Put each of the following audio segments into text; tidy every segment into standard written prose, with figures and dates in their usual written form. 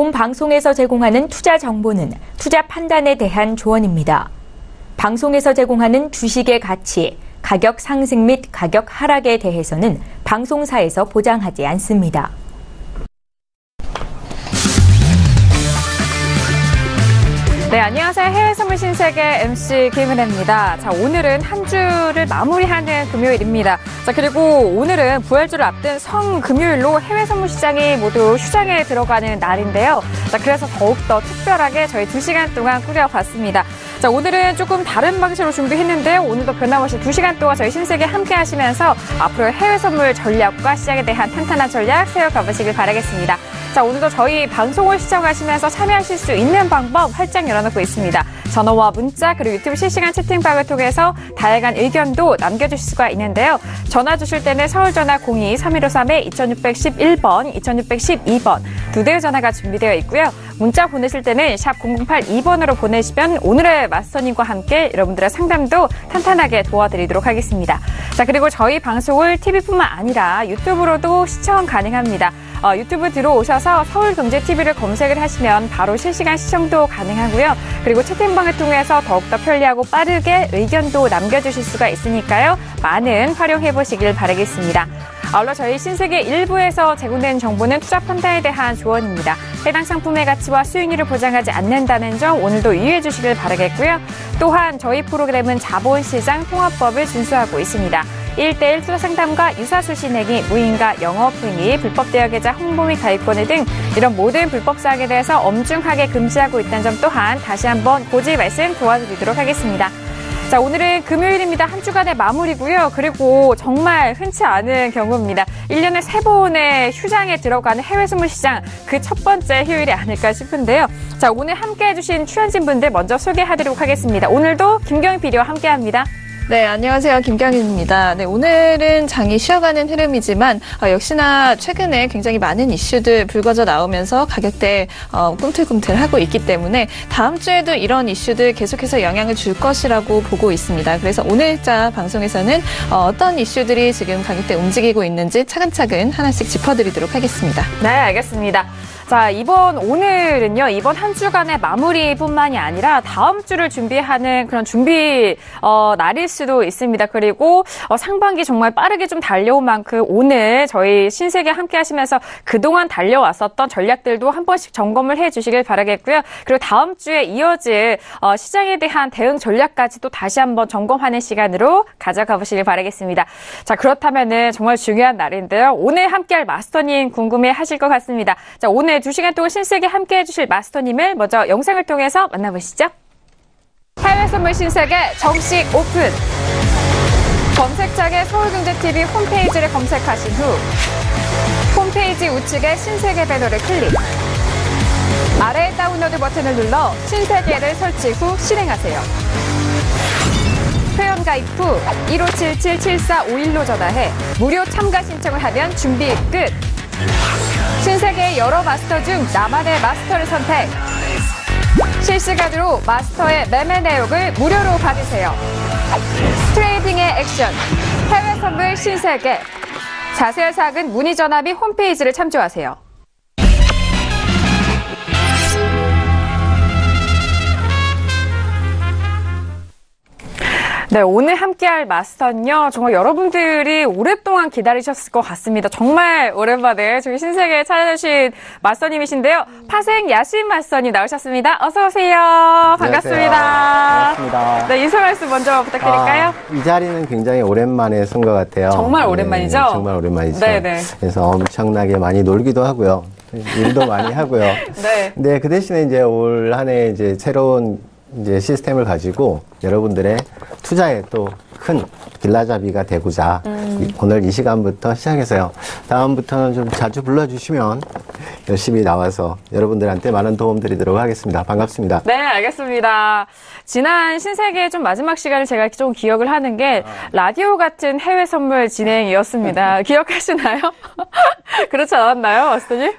본 방송에서 제공하는 투자 정보는 투자 판단에 대한 조언입니다. 방송에서 제공하는 주식의 가치, 가격 상승 및 가격 하락에 대해서는 방송사에서 보장하지 않습니다. 네, 안녕하세요. 해외 선물 신세계 MC 김은혜입니다. 자, 오늘은 한 주를 마무리하는 금요일입니다. 자, 그리고 오늘은 부활주를 앞둔 성금요일로 해외 선물 시장이 모두 휴장에 들어가는 날인데요. 자, 그래서 더욱더 특별하게 저희 2시간 동안 꾸려봤습니다. 자, 오늘은 조금 다른 방식으로 준비했는데요. 오늘도 변함없이 2시간 동안 저희 신세계 함께 하시면서 앞으로 해외 선물 전략과 시장에 대한 탄탄한 전략 세워가보시길 바라겠습니다. 자, 오늘도 저희 방송을 시청하시면서 참여하실 수 있는 방법 활짝 열어놓고 있습니다. 전화와 문자 그리고 유튜브 실시간 채팅방을 통해서 다양한 의견도 남겨주실 수가 있는데요. 전화 주실 때는 서울전화 02-3153-2611번, 2612번 두 대의 전화가 준비되어 있고요. 문자 보내실 때는 샵 0082번으로 보내시면 오늘의 마스터님과 함께 여러분들의 상담도 탄탄하게 도와드리도록 하겠습니다. 자, 그리고 저희 방송을 TV뿐만 아니라 유튜브로도 시청 가능합니다. 유튜브 들어오셔서 서울경제TV를 검색을 하시면 바로 실시간 시청도 가능하고요. 그리고 채팅방을 통해서 더욱더 편리하고 빠르게 의견도 남겨주실 수가 있으니까요. 많은 활용해보시길 바라겠습니다. 아울러 저희 신세계 1부에서 제공된 정보는 투자 판단에 대한 조언입니다. 해당 상품의 가치와 수익률을 보장하지 않는다는 점 오늘도 유의해 주시길 바라겠고요. 또한 저희 프로그램은 자본시장 통합법을 준수하고 있습니다. 1:1 투자 상담과 유사수시 내기, 무인가 영업행위, 불법 대여계좌 홍보 및 가입권을 등 이런 모든 불법 사항에 대해서 엄중하게 금지하고 있다는 점 또한 다시 한번 고지 말씀 도와드리도록 하겠습니다. 자, 오늘은 금요일입니다. 한 주간의 마무리고요. 그리고 정말 흔치 않은 경우입니다. 1년에 3번의 휴장에 들어가는 해외 선물 시장 그 첫 번째 휴일이 아닐까 싶은데요. 자, 오늘 함께해 주신 출연진분들 먼저 소개하도록 하겠습니다. 오늘도 김경희 PD와 함께합니다. 네, 안녕하세요. 김경희입니다. 네, 오늘은 장이 쉬어가는 흐름이지만 역시나 최근에 굉장히 많은 이슈들 불거져 나오면서 가격대 꿈틀꿈틀하고 있기 때문에 다음 주에도 이런 이슈들 계속해서 영향을 줄 것이라고 보고 있습니다. 그래서 오늘자 방송에서는 어떤 이슈들이 지금 가격대 움직이고 있는지 차근차근 하나씩 짚어드리도록 하겠습니다. 네, 알겠습니다. 자, 오늘은요, 이번 한 주간의 마무리뿐만이 아니라 다음 주를 준비하는 그런 준비, 날일 수도 있습니다. 그리고, 상반기 정말 빠르게 좀 달려온 만큼 오늘 저희 신세계 함께 하시면서 그동안 달려왔었던 전략들도 한 번씩 점검을 해 주시길 바라겠고요. 그리고 다음 주에 이어질, 시장에 대한 대응 전략까지도 다시 한번 점검하는 시간으로 가져가 보시길 바라겠습니다. 자, 그렇다면은 정말 중요한 날인데요. 오늘 함께 할 마스터님 궁금해 하실 것 같습니다. 자, 오늘 2시간 동안 신세계 함께 해주실 마스터님을 먼저 영상을 통해서 만나보시죠. 해외 선물 신세계 정식 오픈! 검색창에 서울경제TV 홈페이지를 검색하신 후 홈페이지 우측에 신세계 배너를 클릭. 아래 다운로드 버튼을 눌러 신세계를 설치 후 실행하세요. 회원 가입 후 1577-7451로 전화해 무료 참가 신청을 하면 준비 끝! 신세계의 여러 마스터 중 나만의 마스터를 선택. 실시간으로 마스터의 매매 내역을 무료로 받으세요. 트레이딩의 액션, 해외 선물 신세계. 자세한 사항은 문의 전화 및 홈페이지를 참조하세요. 네, 오늘 함께할 마스터는요, 정말 여러분들이 오랫동안 기다리셨을 것 같습니다. 정말 오랜만에 저희 신세계에 찾아주신 마스터님이신데요. 파생 야신 마스터님 나오셨습니다. 어서 오세요. 반갑습니다. 반갑습니다. 네, 인사 말씀 먼저 부탁드릴까요? 이 자리는 굉장히 오랜만에 쓴 것 같아요. 정말 오랜만이죠? 네, 정말 오랜만이죠. 네네. 그래서 엄청나게 많이 놀기도 하고요. 일도 많이 하고요. 네. 근데 그 대신에 이제 올 한 해 이제 새로운 이제 시스템을 가지고 여러분들의 투자에 또 큰 길라잡이가 되고자 오늘 이 시간부터 시작해서요. 다음부터는 좀 자주 불러주시면 열심히 나와서 여러분들한테 많은 도움 드리도록 하겠습니다. 반갑습니다. 네, 알겠습니다. 지난 신세계 좀 마지막 시간을 제가 좀 기억을 하는 게 라디오 같은 해외 선물 진행이었습니다. 기억하시나요? 그렇지 않았나요, 마스터님?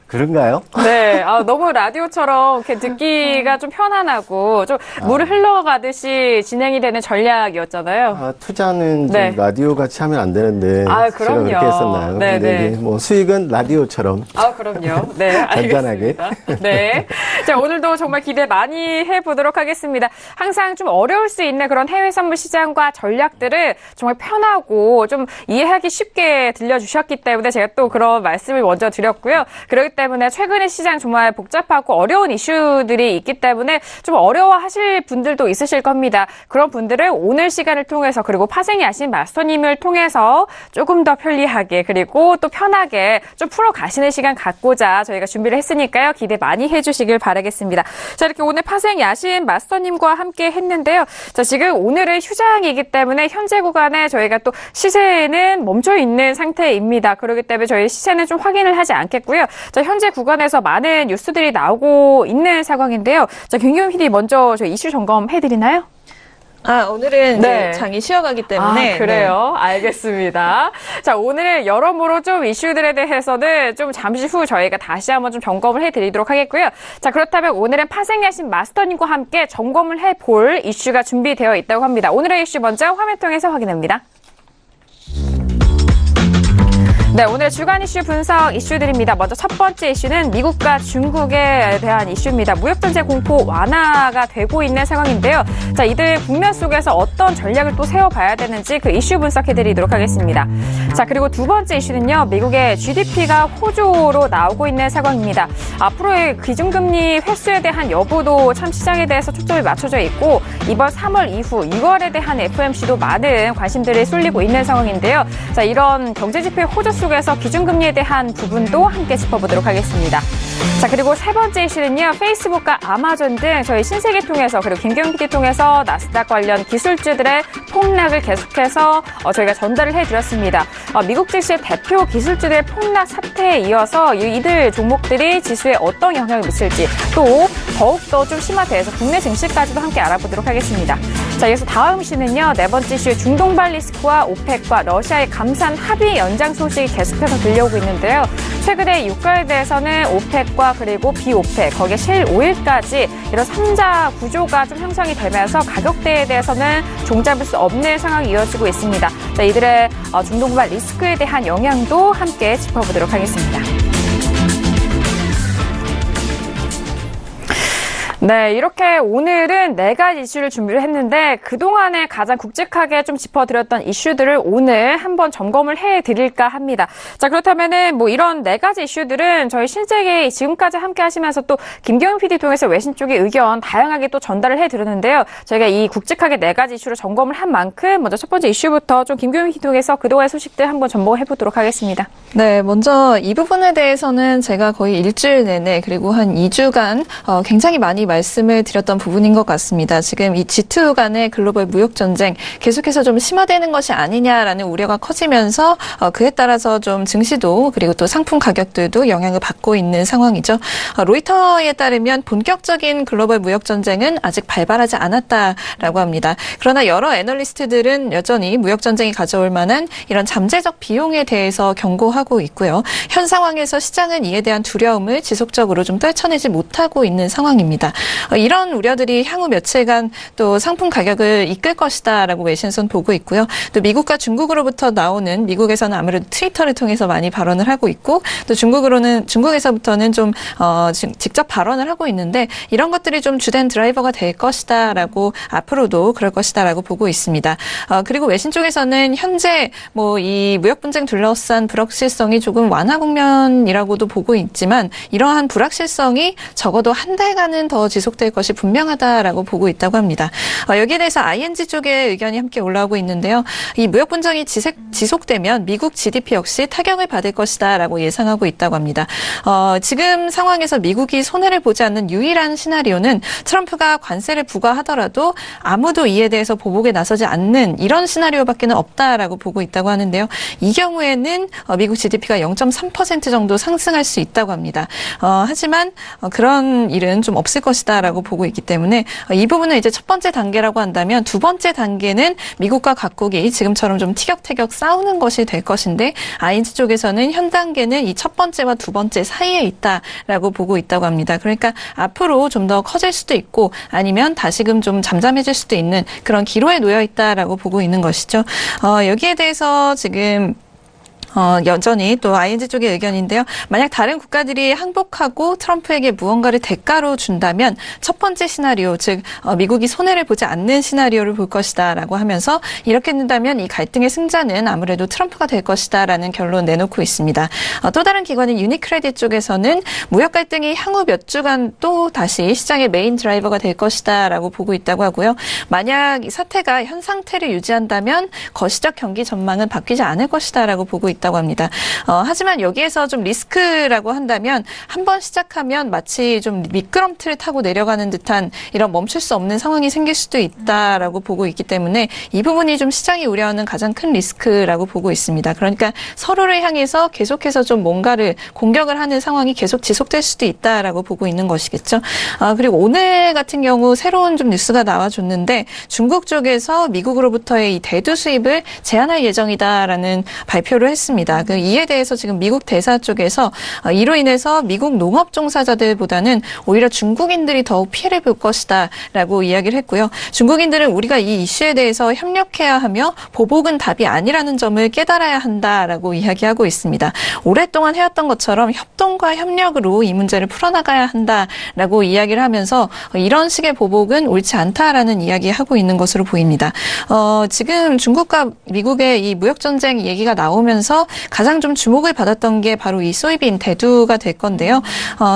그런가요? 네, 너무 라디오처럼 이렇게 듣기가 좀 편안하고 좀 물을 흘러가듯이 진행이 되는 전략이었잖아요. 투자는 네. 좀 라디오 같이 하면 안 되는데 그럼요. 제가 그렇게 했었나요? 네, 근데 네. 이게 뭐 수익은 라디오처럼 그럼요. 네, 잔잔하게. 알겠습니다. 네. 자, 오늘도 정말 기대 많이 해보도록 하겠습니다. 항상 좀 어려울 수 있는 그런 해외 선물 시장과 전략들을 정말 편하고 좀 이해하기 쉽게 들려주셨기 때문에 제가 또 그런 말씀을 먼저 드렸고요. 그렇기 때문에 최근의 시장 정말 복잡하고 어려운 이슈들이 있기 때문에 좀 어려워하실 분들도 있으실 겁니다. 그런 분들은 오늘 시간을 통해서 그리고 파생야신 마스터님을 통해서 조금 더 편리하게 그리고 또 편하게 좀 풀어가시는 시간 갖고자 저희가 준비를 했으니까요. 기대 많이 해주시길 바라겠습니다. 자, 이렇게 오늘 파생야신 마스터님과 함께 했는데요. 자, 지금 오늘은 휴장이기 때문에 현재 구간에 저희가 또 시세는 멈춰 있는 상태입니다. 그렇기 때문에 저희 시세는 좀 확인을 하지 않겠고요. 자, 현재 구간에서 많은 뉴스들이 나오고 있는 상황인데요. 자, 김경민 PD 먼저 저희 이슈 점검해드리나요? 오늘은 네. 이제 장이 쉬어가기 때문에. 그래요? 네. 알겠습니다. 자, 오늘 여러모로 좀 이슈들에 대해서는 좀 잠시 후 저희가 다시 한번 좀 점검을 해드리도록 하겠고요. 자, 그렇다면 오늘은 파생야신 마스터님과 함께 점검을 해볼 이슈가 준비되어 있다고 합니다. 오늘의 이슈 먼저 화면 통해서 확인합니다. 네, 오늘 주간 이슈 분석 이슈들입니다. 먼저 첫 번째 이슈는 미국과 중국에 대한 이슈입니다. 무역전쟁 공포 완화가 되고 있는 상황인데요. 자, 이들 국면 속에서 어떤 전략을 또 세워봐야 되는지 그 이슈 분석해드리도록 하겠습니다. 자, 그리고 두 번째 이슈는요. 미국의 GDP가 호조로 나오고 있는 상황입니다. 앞으로의 기준금리 회수에 대한 여부도 참 시장에 대해서 초점이 맞춰져 있고 이번 3월 이후 6월에 대한 FOMC도 많은 관심들이 쏠리고 있는 상황인데요. 자, 이런 경제지표의 호조 속에서 기준금리에 대한 부분도 함께 짚어보도록 하겠습니다. 자, 그리고 세 번째 이슈는요. 페이스북과 아마존 등 저희 신세계 통해서 그리고 김경민 PD 통해서 나스닥 관련 기술주들의 폭락을 계속해서 저희가 전달을 해드렸습니다. 미국 증시의 대표 기술주들의 폭락 사태에 이어서 이들 종목들이 지수에 어떤 영향을 미칠지 또 더욱더 좀 심화돼서 국내 증시까지도 함께 알아보도록 하겠습니다. 자, 이어서 다음 이슈는요. 네 번째 이슈 중동발 리스크와 오펙과 러시아의 감산 합의 연장 소식이 계속해서 들려오고 있는데요. 최근에 유가에 대해서는 오펙과 그리고 비오펙, 거기에 실 오일까지 이런 3자 구조가 좀 형성이 되면서 가격대에 대해서는 종잡을 수 없는 상황이 이어지고 있습니다. 자, 이들의 중동발 리스크에 대한 영향도 함께 짚어보도록 하겠습니다. 네, 이렇게 오늘은 4가지 이슈를 준비를 했는데 그동안에 가장 굵직하게 좀 짚어드렸던 이슈들을 오늘 한번 점검을 해드릴까 합니다. 자, 그렇다면은 뭐 이런 4가지 이슈들은 저희 신세계 지금까지 함께 하시면서 또 김경민 PD 통해서 외신 쪽의 의견 다양하게 또 전달을 해드렸는데요. 저희가 이 굵직하게 4가지 이슈를 점검을 한 만큼 먼저 첫 번째 이슈부터 좀 김경민 PD 통해서 그동안의 소식들 한번 점검해보도록 하겠습니다. 네, 먼저 이 부분에 대해서는 제가 거의 일주일 내내 그리고 한 2주간 굉장히 많이 말씀을 드렸던 부분인 것 같습니다. 지금 이 G2 간의 글로벌 무역 전쟁 계속해서 좀 심화되는 것이 아니냐라는 우려가 커지면서 그에 따라서 좀 증시도 그리고 또 상품 가격들도 영향을 받고 있는 상황이죠. 로이터에 따르면 본격적인 글로벌 무역 전쟁은 아직 발발하지 않았다라고 합니다. 그러나 여러 애널리스트들은 여전히 무역 전쟁이 가져올 만한 이런 잠재적 비용에 대해서 경고하고 있고요. 현 상황에서 시장은 이에 대한 두려움을 지속적으로 좀 떨쳐내지 못하고 있는 상황입니다. 이런 우려들이 향후 며칠간 또 상품 가격을 이끌 것이다라고 외신선 보고 있고요. 또 미국과 중국으로부터 나오는 미국에서는 아무래도 트위터를 통해서 많이 발언을 하고 있고 또 중국에서부터는 좀 직접 발언을 하고 있는데 이런 것들이 좀 주된 드라이버가 될 것이다라고 앞으로도 그럴 것이다라고 보고 있습니다. 그리고 외신 쪽에서는 현재 뭐 이 무역 분쟁 둘러싼 불확실성이 조금 완화 국면이라고도 보고 있지만 이러한 불확실성이 적어도 한 달간은 더 지속될 것이 분명하다라고 보고 있다고 합니다. 여기에 대해서 ING 쪽의 의견이 함께 올라오고 있는데요. 이 무역 분쟁이 지속되면 미국 GDP 역시 타격을 받을 것이다라고 예상하고 있다고 합니다. 지금 상황에서 미국이 손해를 보지 않는 유일한 시나리오는 트럼프가 관세를 부과하더라도 아무도 이에 대해서 보복에 나서지 않는 이런 시나리오밖에는 없다라고 보고 있다고 하는데요. 이 경우에는 미국 GDP가 0.3% 정도 상승할 수 있다고 합니다. 하지만 그런 일은 좀 없을 것이다. 것이다라고 보고 있기 때문에 이 부분은 이제 첫 번째 단계라고 한다면 두 번째 단계는 미국과 각국이 지금처럼 좀 티격태격 싸우는 것이 될 것인데 ING 쪽에서는 현 단계는 이 첫 번째와 두 번째 사이에 있다라고 보고 있다고 합니다. 그러니까 앞으로 좀 더 커질 수도 있고 아니면 다시금 좀 잠잠해질 수도 있는 그런 기로에 놓여 있다라고 보고 있는 것이죠. 여기에 대해서 지금 여전히 또 ING 쪽의 의견인데요. 만약 다른 국가들이 항복하고 트럼프에게 무언가를 대가로 준다면 첫 번째 시나리오, 즉 미국이 손해를 보지 않는 시나리오를 볼 것이다라고 하면서 이렇게 된다면 이 갈등의 승자는 아무래도 트럼프가 될 것이다라는 결론 내놓고 있습니다. 또 다른 기관인 유니크레딧 쪽에서는 무역 갈등이 향후 몇 주간 또 다시 시장의 메인 드라이버가 될 것이다라고 보고 있다고 하고요. 만약 이 사태가 현 상태를 유지한다면 거시적 경기 전망은 바뀌지 않을 것이다라고 보고 있다. 고 합니다. 하지만 여기에서 좀 리스크라고 한다면 한번 시작하면 마치 좀 미끄럼틀을 타고 내려가는 듯한 이런 멈출 수 없는 상황이 생길 수도 있다라고 보고 있기 때문에 이 부분이 좀 시장이 우려하는 가장 큰 리스크라고 보고 있습니다. 그러니까 서로를 향해서 계속해서 좀 뭔가를 공격을 하는 상황이 계속 지속될 수도 있다라고 보고 있는 것이겠죠. 그리고 오늘 같은 경우 새로운 좀 뉴스가 나와줬는데 중국 쪽에서 미국으로부터의 이 대두 수입을 제한할 예정이다라는 발표를 했습니다. 이에 대해서 지금 미국 대사 쪽에서 이로 인해서 미국 농업 종사자들보다는 오히려 중국인들이 더욱 피해를 볼 것이다라고 이야기를 했고요. 중국인들은 우리가 이 이슈에 대해서 협력해야 하며 보복은 답이 아니라는 점을 깨달아야 한다라고 이야기하고 있습니다. 오랫동안 해왔던 것처럼 협동과 협력으로 이 문제를 풀어나가야 한다라고 이야기를 하면서 이런 식의 보복은 옳지 않다라는 이야기하고 있는 것으로 보입니다. 지금 중국과 미국의 이 무역전쟁 얘기가 나오면서 가장 좀 주목을 받았던 게 바로 이 소이빈 대두가 될 건데요.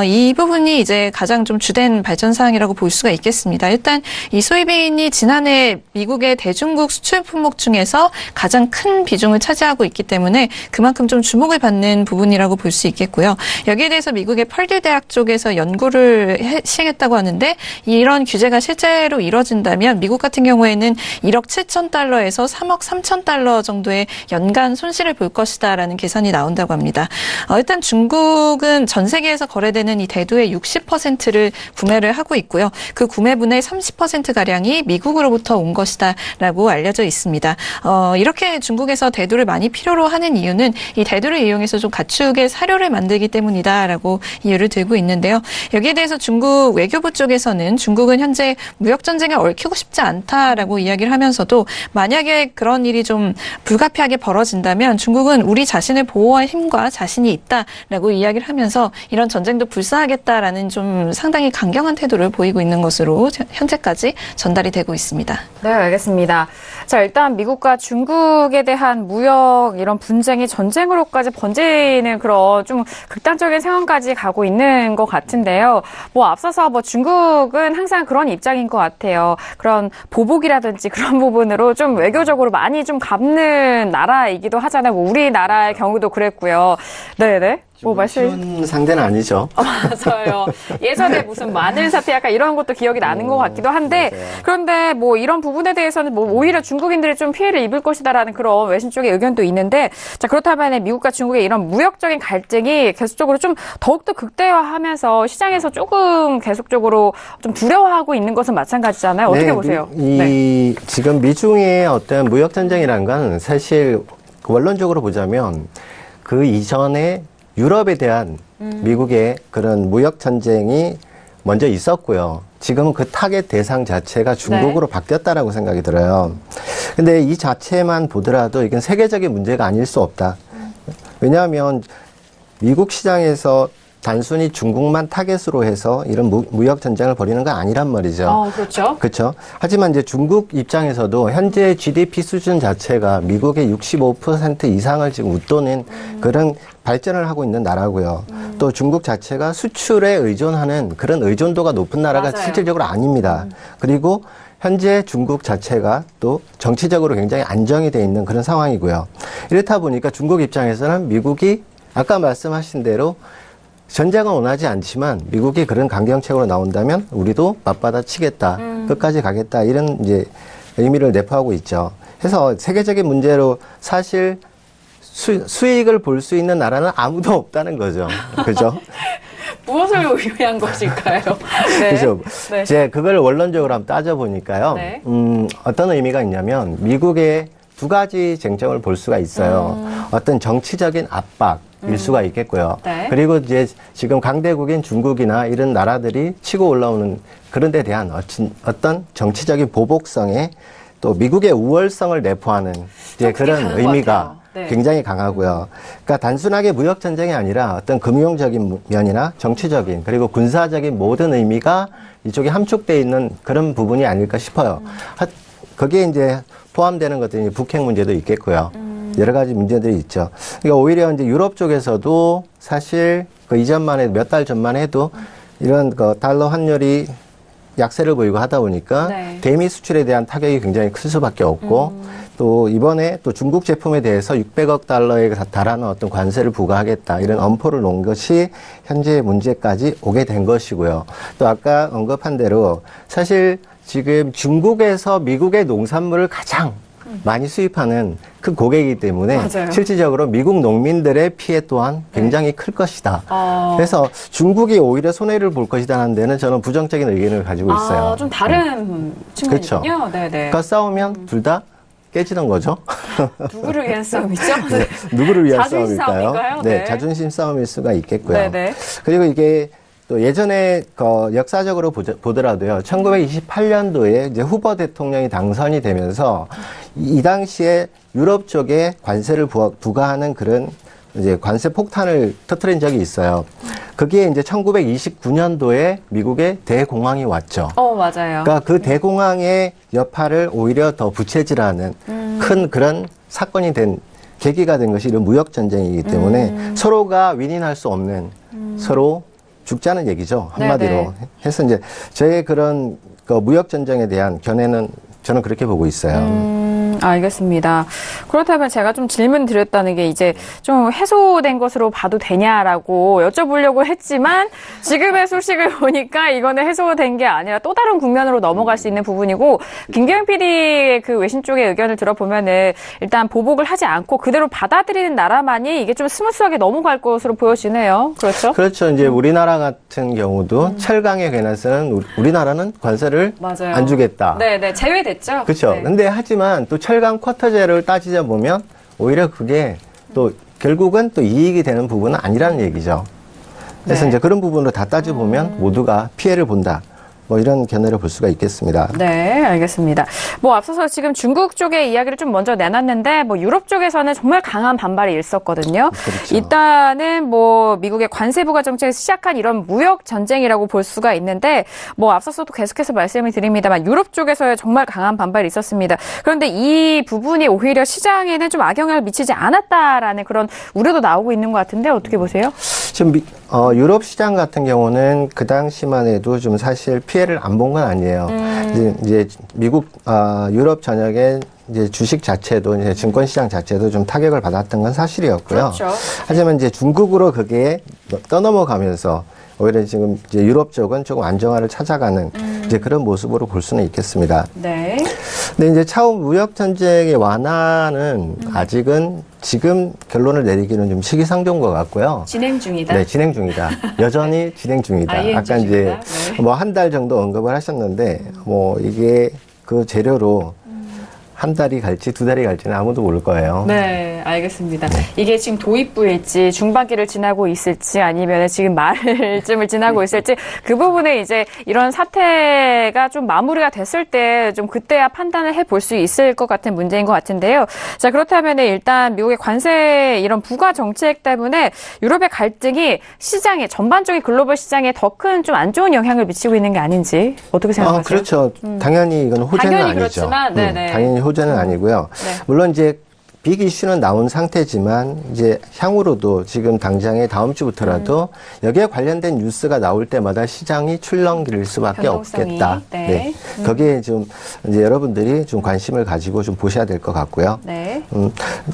이 부분이 이제 가장 좀 주된 발전 사항이라고 볼 수가 있겠습니다. 일단 이 소이빈이 지난해 미국의 대중국 수출 품목 중에서 가장 큰 비중을 차지하고 있기 때문에 그만큼 좀 주목을 받는 부분이라고 볼 수 있겠고요. 여기에 대해서 미국의 펄듀 대학 쪽에서 연구를 시행했다고 하는데 이런 규제가 실제로 이뤄진다면 미국 같은 경우에는 1억 7천 달러에서 3억 3천 달러 정도의 연간 손실을 볼 것이다라는 계산이 나온다고 합니다. 일단 중국은 전 세계에서 거래되는 이 대두의 60%를 구매를 하고 있고요. 그 구매분의 30%가량이 미국으로부터 온 것이다라고 알려져 있습니다. 이렇게 중국에서 대두를 많이 필요로 하는 이유는 이 대두를 이용해서 좀 가축의 사료를 만들기 때문이다라고 이유를 들고 있는데요. 여기에 대해서 중국 외교부 쪽에서는 중국은 현재 무역전쟁에 얽히고 싶지 않다라고 이야기를 하면서도 만약에 그런 일이 좀 불가피하게 벌어진다면 중국은 우리 자신을 보호할 힘과 자신이 있다라고 이야기를 하면서 이런 전쟁도 불사하겠다라는 좀 상당히 강경한 태도를 보이고 있는 것으로 현재까지 전달이 되고 있습니다. 네, 알겠습니다. 자, 일단 미국과 중국에 대한 무역 이런 분쟁이 전쟁으로까지 번지는 그런 좀 극단적인 상황까지 가고 있는 것 같은데요. 앞서서 중국은 항상 그런 입장인 것 같아요. 그런 보복이라든지 그런 부분으로 좀 외교적으로 많이 좀 갚는 나라이기도 하잖아요. 우리나라의 경우도 그랬고요. 네네. 쉬운 상대는 아니죠. 맞아요. 예전에 무슨 마늘 사태 약간 이런 것도 기억이 나는 것 같기도 한데 맞아요. 그런데 이런 부분에 대해서는 오히려 중국인들이 좀 피해를 입을 것이다라는 그런 외신 쪽의 의견도 있는데 자 그렇다면 미국과 중국의 이런 무역적인 갈등이 계속적으로 좀 더욱더 극대화하면서 시장에서 조금 계속적으로 좀 두려워하고 있는 것은 마찬가지잖아요. 어떻게 네, 보세요? 지금 미중의 어떤 무역 전쟁이라는 건 사실 원론적으로 보자면 그 이전에 유럽에 대한 미국의 그런 무역 전쟁이 먼저 있었고요. 지금은 그 타겟 대상 자체가 중국으로 바뀌었다라고 생각이 들어요. 근데 이 자체만 보더라도 이건 세계적인 문제가 아닐 수 없다. 왜냐하면 미국 시장에서 단순히 중국만 타겟으로 해서 이런 무역 전쟁을 벌이는 건 아니란 말이죠. 그렇죠. 그렇죠. 하지만 이제 중국 입장에서도 현재 GDP 수준 자체가 미국의 65% 이상을 지금 웃도는 그런 발전을 하고 있는 나라고요. 또 중국 자체가 수출에 의존하는 그런 의존도가 높은 나라가 맞아요. 실질적으로 아닙니다. 그리고 현재 중국 자체가 또 정치적으로 굉장히 안정이 돼 있는 그런 상황이고요. 이렇다 보니까 중국 입장에서는 미국이 아까 말씀하신 대로 전쟁은 원하지 않지만 미국이 그런 강경책으로 나온다면 우리도 맞받아 치겠다, 끝까지 가겠다 이런 이제 의미를 내포하고 있죠. 그래서 세계적인 문제로 사실 수익을 볼 수 있는 나라는 아무도 없다는 거죠. 그죠? 무엇을 위한 것일까요? 네. 그죠. 네. 이제 그걸 원론적으로 한번 따져보니까요. 네. 어떤 의미가 있냐면 미국의 두 가지 쟁점을 볼 수가 있어요. 어떤 정치적인 압박일 수가 있겠고요. 네. 그리고 이제 지금 강대국인 중국이나 이런 나라들이 치고 올라오는 그런 데 대한 어떤 정치적인 보복성에 또 미국의 우월성을 내포하는 이제 그런 강한 것 의미가 같아요. 네. 굉장히 강하고요. 그러니까 단순하게 무역 전쟁이 아니라 어떤 금융적인 면이나 정치적인 그리고 군사적인 모든 의미가 이쪽에 함축되어 있는 그런 부분이 아닐까 싶어요. 거기에 이제 포함되는 것들이 북핵 문제도 있겠고요. 여러 가지 문제들이 있죠. 그러니까 오히려 이제 유럽 쪽에서도 사실 그 이전만 해도 몇 달 전만 해도 이런 그 달러 환율이 약세를 보이고 하다 보니까 네. 대미 수출에 대한 타격이 굉장히 클 수밖에 없고 또 이번에 또 중국 제품에 대해서 600억 달러에 달하는 어떤 관세를 부과하겠다 이런 엄포를 놓은 것이 현재의 문제까지 오게 된 것이고요. 또 아까 언급한 대로 사실 지금 중국에서 미국의 농산물을 가장 많이 수입하는 큰 고객이기 때문에 맞아요. 실질적으로 미국 농민들의 피해 또한 굉장히 클 것이다. 그래서 중국이 오히려 손해를 볼 것이라는 데는 저는 부정적인 의견을 가지고 있어요. 좀 다른 측면이군요. 그렇죠. 네네. 그러니까 싸우면 둘 다 깨지는 거죠. 누구를 위한 싸움이죠? 네. 누구를 위한 자존심 싸움일까요? 싸움인가요? 네, 네. 자존심 싸움일 수가 있겠고요. 네네. 그리고 이게 또 예전에 역사적으로 보더라도요, 1928년도에 이제 후보 대통령이 당선이 되면서 이 당시에 유럽 쪽에 관세를 부과하는 그런 이제 관세 폭탄을 터뜨린 적이 있어요. 그게 이제 1929년도에 미국의 대공황이 왔죠. 맞아요. 그러니까 그 대공황의 여파를 오히려 더 부채질하는 큰 그런 사건이 된 계기가 된 것이 이런 무역 전쟁이기 때문에 서로가 윈윈할 수 없는 서로 죽자는 얘기죠. 한마디로 네네. 해서 이제 저의 그런 그 무역 전쟁에 대한 견해는 저는 그렇게 보고 있어요. 알겠습니다. 그렇다면 제가 좀 질문 드렸다는 게 이제 좀 해소된 것으로 봐도 되냐라고 여쭤보려고 했지만 지금의 소식을 보니까 이거는 해소된 게 아니라 또 다른 국면으로 넘어갈 수 있는 부분이고 김경영 PD의 그 외신 쪽의 의견을 들어보면은 일단 보복을 하지 않고 그대로 받아들이는 나라만이 이게 좀 스무스하게 넘어갈 것으로 보여지네요. 그렇죠? 그렇죠. 이제 우리나라 같은 경우도 철강에 관해서는 우리나라는 관세를 맞아요. 안 주겠다. 네네. 제외됐죠? 그렇죠. 네. 근데 하지만 또 철강 쿼터제를 따지자 보면 오히려 그게 또 결국은 또 이익이 되는 부분은 아니라는 얘기죠. 그래서 네. 이제 그런 부분으로 다 따져보면 모두가 피해를 본다. 뭐 이런 견해를 볼 수가 있겠습니다. 네, 알겠습니다. 뭐 앞서서 지금 중국 쪽의 이야기를 좀 먼저 내놨는데 뭐 유럽 쪽에서는 정말 강한 반발이 있었거든요. 그렇죠. 일단은 뭐 미국의 관세 부과 정책에서 시작한 이런 무역 전쟁이라고 볼 수가 있는데 뭐 앞서서도 계속해서 말씀을 드립니다만 유럽 쪽에서의 정말 강한 반발이 있었습니다. 그런데 이 부분이 오히려 시장에는 좀 악영향을 미치지 않았다라는 그런 우려도 나오고 있는 것 같은데 어떻게 보세요? 지금 유럽 시장 같은 경우는 그 당시만 해도 좀 사실 피해를 안 본 건 아니에요. 이제 미국, 유럽 전역의 이제 주식 자체도 이제 증권 시장 자체도 좀 타격을 받았던 건 사실이었고요. 그렇죠. 하지만 이제 중국으로 그게 떠넘어가면서 오히려 지금 이제 유럽 쪽은 조금 안정화를 찾아가는 이제 그런 모습으로 볼 수는 있겠습니다. 네. 근데 이제 차후 무역 전쟁의 완화는 아직은 지금 결론을 내리기는 좀 시기상조인 것 같고요. 진행 중이다. 네, 진행 중이다. 여전히 진행 중이다. ING 아까 이제 중이다. 네. 뭐 한 달 정도 언급을 하셨는데 뭐 이게 그 재료로 한 달이 갈지 두 달이 갈지는 아무도 모를 거예요. 네, 알겠습니다. 이게 지금 도입부일지 중반기를 지나고 있을지 아니면 지금 말쯤을 지나고 있을지 그 부분에 이제 이런 사태가 좀 마무리가 됐을 때 좀 그때야 판단을 해볼 수 있을 것 같은 문제인 것 같은데요. 자, 그렇다면 일단 미국의 관세 이런 부가 정책 때문에 유럽의 갈등이 시장에 전반적인 글로벌 시장에 더 큰 좀 안 좋은 영향을 미치고 있는 게 아닌지 어떻게 생각하세요? 그렇죠. 당연히 이건 호재는 당연히 아니죠. 그렇지만, 네네. 당연히 호재는 아니고요. 네. 물론 이제 빅 이슈는 나온 상태지만 이제 향후로도 지금 당장에 다음 주부터라도 여기에 관련된 뉴스가 나올 때마다 시장이 출렁길 수밖에 변동성이, 없겠다. 네. 거기에 좀 이제 여러분들이 좀 관심을 가지고 좀 보셔야 될 것 같고요. 네.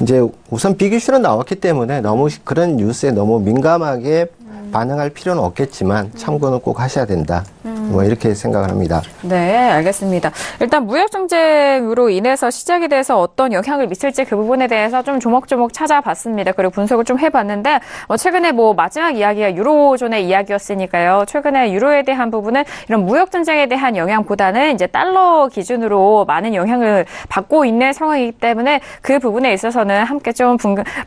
이제 우선 빅 이슈는 나왔기 때문에 너무 그런 뉴스에 너무 민감하게 반응할 필요는 없겠지만 참고는 꼭 하셔야 된다. 뭐 이렇게 생각을 합니다. 네, 알겠습니다. 일단 무역 정쟁으로 인해서 시장에 대해서 어떤 영향을 미칠지 그 부분에 대해서 좀 조목조목 찾아봤습니다. 그리고 분석을 좀 해봤는데 최근에 뭐 마지막 이야기가 유로존의 이야기였으니까요. 최근에 유로에 대한 부분은 이런 무역 전쟁에 대한 영향보다는 이제 달러 기준으로 많은 영향을 받고 있는 상황이기 때문에 그 부분에 있어서는 함께 좀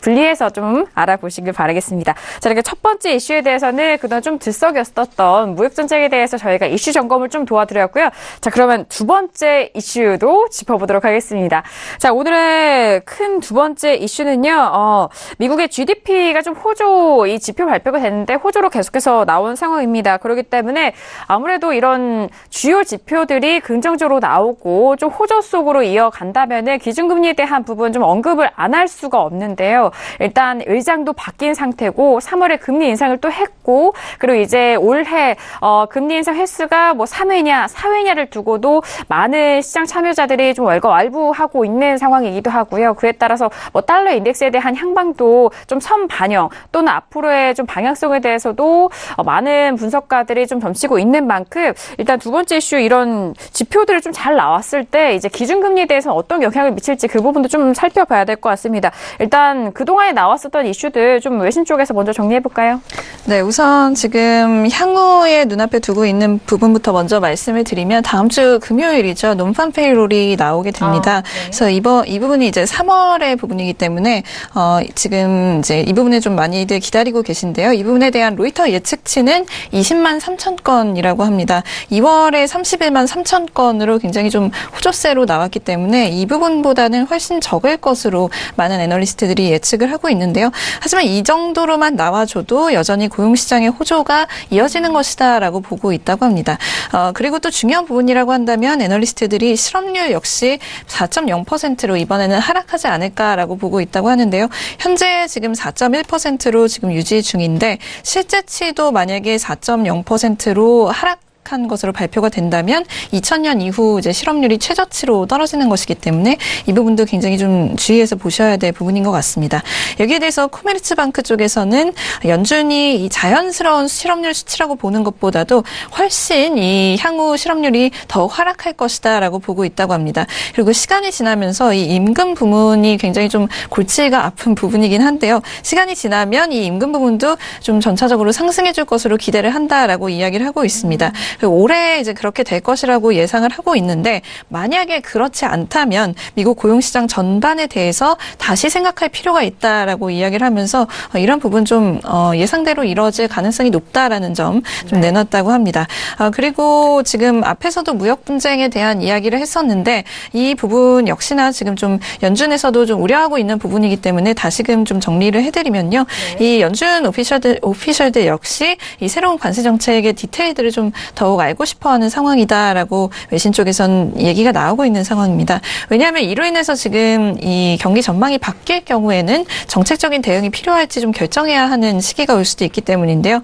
분리해서 좀 알아보시길 바라겠습니다. 자, 이렇게 첫 번째 이슈에 대해서는 그동안 좀 들썩였었던 무역 전쟁에 대해서 저희가 이슈 점검을 좀 도와드렸고요. 자, 그러면 두 번째 이슈도 짚어보도록 하겠습니다. 자, 오늘의 큰 두 번째 이슈는요. 미국의 GDP가 좀 호조 이 지표 발표가 됐는데 호조로 계속해서 나온 상황입니다. 그렇기 때문에 아무래도 이런 주요 지표들이 긍정적으로 나오고 좀 호조 속으로 이어간다면은 기준금리에 대한 부분 좀 언급을 안 할 수가 없는데요. 일단 의장도 바뀐 상태고 3월에 금리 인상을 또 했고 그리고 이제 올해 금리 인상 횟수가 뭐 3회냐 4회냐를 두고도 많은 시장 참여자들이 좀 왈가왈부하고 있는 상황이기도 하고요. 그에 따라서 뭐 달러 인덱스에 대한 향방도 좀 선반영 또는 앞으로의 좀 방향성에 대해서도 많은 분석가들이 좀 점치고 있는 만큼 일단 두 번째 이슈 이런 지표들이 좀 잘 나왔을 때 이제 기준금리에 대해서 어떤 영향을 미칠지 그 부분도 좀 살펴봐야 될 것 같습니다. 일단 그동안에 나왔었던 이슈들 좀 외신 쪽에서 먼저 정리해볼까요? 네, 우선 지금 향후에 눈앞에 두고 있는 부분부터 먼저 말씀을 드리면 다음 주 금요일이죠. 논팜 페이롤이 나오게 됩니다. 네. 그래서 이 부분이 이제 3월의 부분이기 때문에 지금 이제 이 부분에 좀 많이들 기다리고 계신데요. 이 부분에 대한 로이터 예측치는 20만 3천 건이라고 합니다. 2월에 31만 3천 건으로 굉장히 좀 호조세로 나왔기 때문에 이 부분보다는 훨씬 적을 것으로 많은 애널리스트들이 예측을 하고 있는데요. 하지만 이 정도로만 나와줘도 여전히 고용시장의 호조가 이어지는 것이다라고 보고 있다고 합니다. 그리고 또 중요한 부분이라고 한다면 애널리스트들이 실업률 역시 4.0%로 이번에는 하락하지 않을까라고 보고 있다고 하는데요. 현재 지금 4.1%로 지금 유지 중인데 실제치도 만약에 4.0%로 하락한 것으로 발표가 된다면 2000년 이후 이제 실업률이 최저치로 떨어지는 것이기 때문에 이 부분도 굉장히 좀 주의해서 보셔야 될 부분인 것 같습니다. 여기에 대해서 코메르츠방크 쪽에서는 연준이 이 자연스러운 실업률 수치라고 보는 것보다도 훨씬 이 향후 실업률이 더 하락할 것이다라고 보고 있다고 합니다. 그리고 시간이 지나면서 이 임금 부분이 굉장히 좀 골치가 아픈 부분이긴 한데요. 시간이 지나면 이 임금 부분도 좀 전차적으로 상승해줄 것으로 기대를 한다라고 이야기를 하고 있습니다. 올해 이제 그렇게 될 것이라고 예상을 하고 있는데 만약에 그렇지 않다면 미국 고용시장 전반에 대해서 다시 생각할 필요가 있다라고 이야기를 하면서 이런 부분 좀 예상대로 이뤄질 가능성이 높다라는 점 좀 내놨다고 합니다. 그리고 지금 앞에서도 무역 분쟁에 대한 이야기를 했었는데 이 부분 역시나 지금 좀 연준에서도 좀 우려하고 있는 부분이기 때문에 다시금 좀 정리를 해드리면요. 이 연준 오피셜들 역시 이 새로운 관세 정책의 디테일들을 좀 더욱 알고 싶어하는 상황이다라고 외신 쪽에선 얘기가 나오고 있는 상황입니다. 왜냐하면 이로 인해서 지금 이 경기 전망이 바뀔 경우에는 정책적인 대응이 필요할지 좀 결정해야 하는 시기가 올 수도 있기 때문인데요.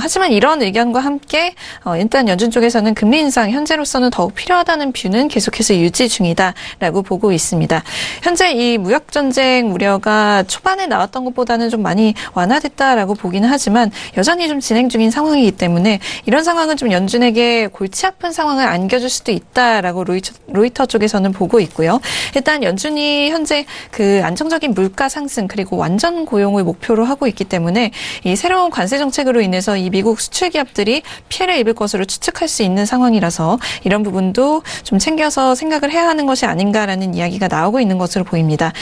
하지만 이런 의견과 함께 일단 연준 쪽에서는 금리 인상 현재로서는 더욱 필요하다는 뷰는 계속해서 유지 중이다라고 보고 있습니다. 현재 이 무역 전쟁 우려가 초반에 나왔던 것보다는 좀 많이 완화됐다라고 보기는 하지만 여전히 좀 진행 중인 상황이기 때문에 이런 상황은 좀 연준에게 골치 아픈 상황을 안겨줄 수도 있다라고 로이터 쪽에서는 보고 있고요. 일단 연준이 현재 그 안정적인 물가 상승 그리고 완전 고용을 목표로 하고 있기 때문에 이 새로운 관세 정책으로 인해서 이 미국 수출 기업들이 피해를 입을 것으로 추측할 수 있는 상황이라서 이런 부분도 좀 챙겨서 생각을 해야 하는 것이 아닌가라는 이야기가 나오고 있는 것으로 보입니다.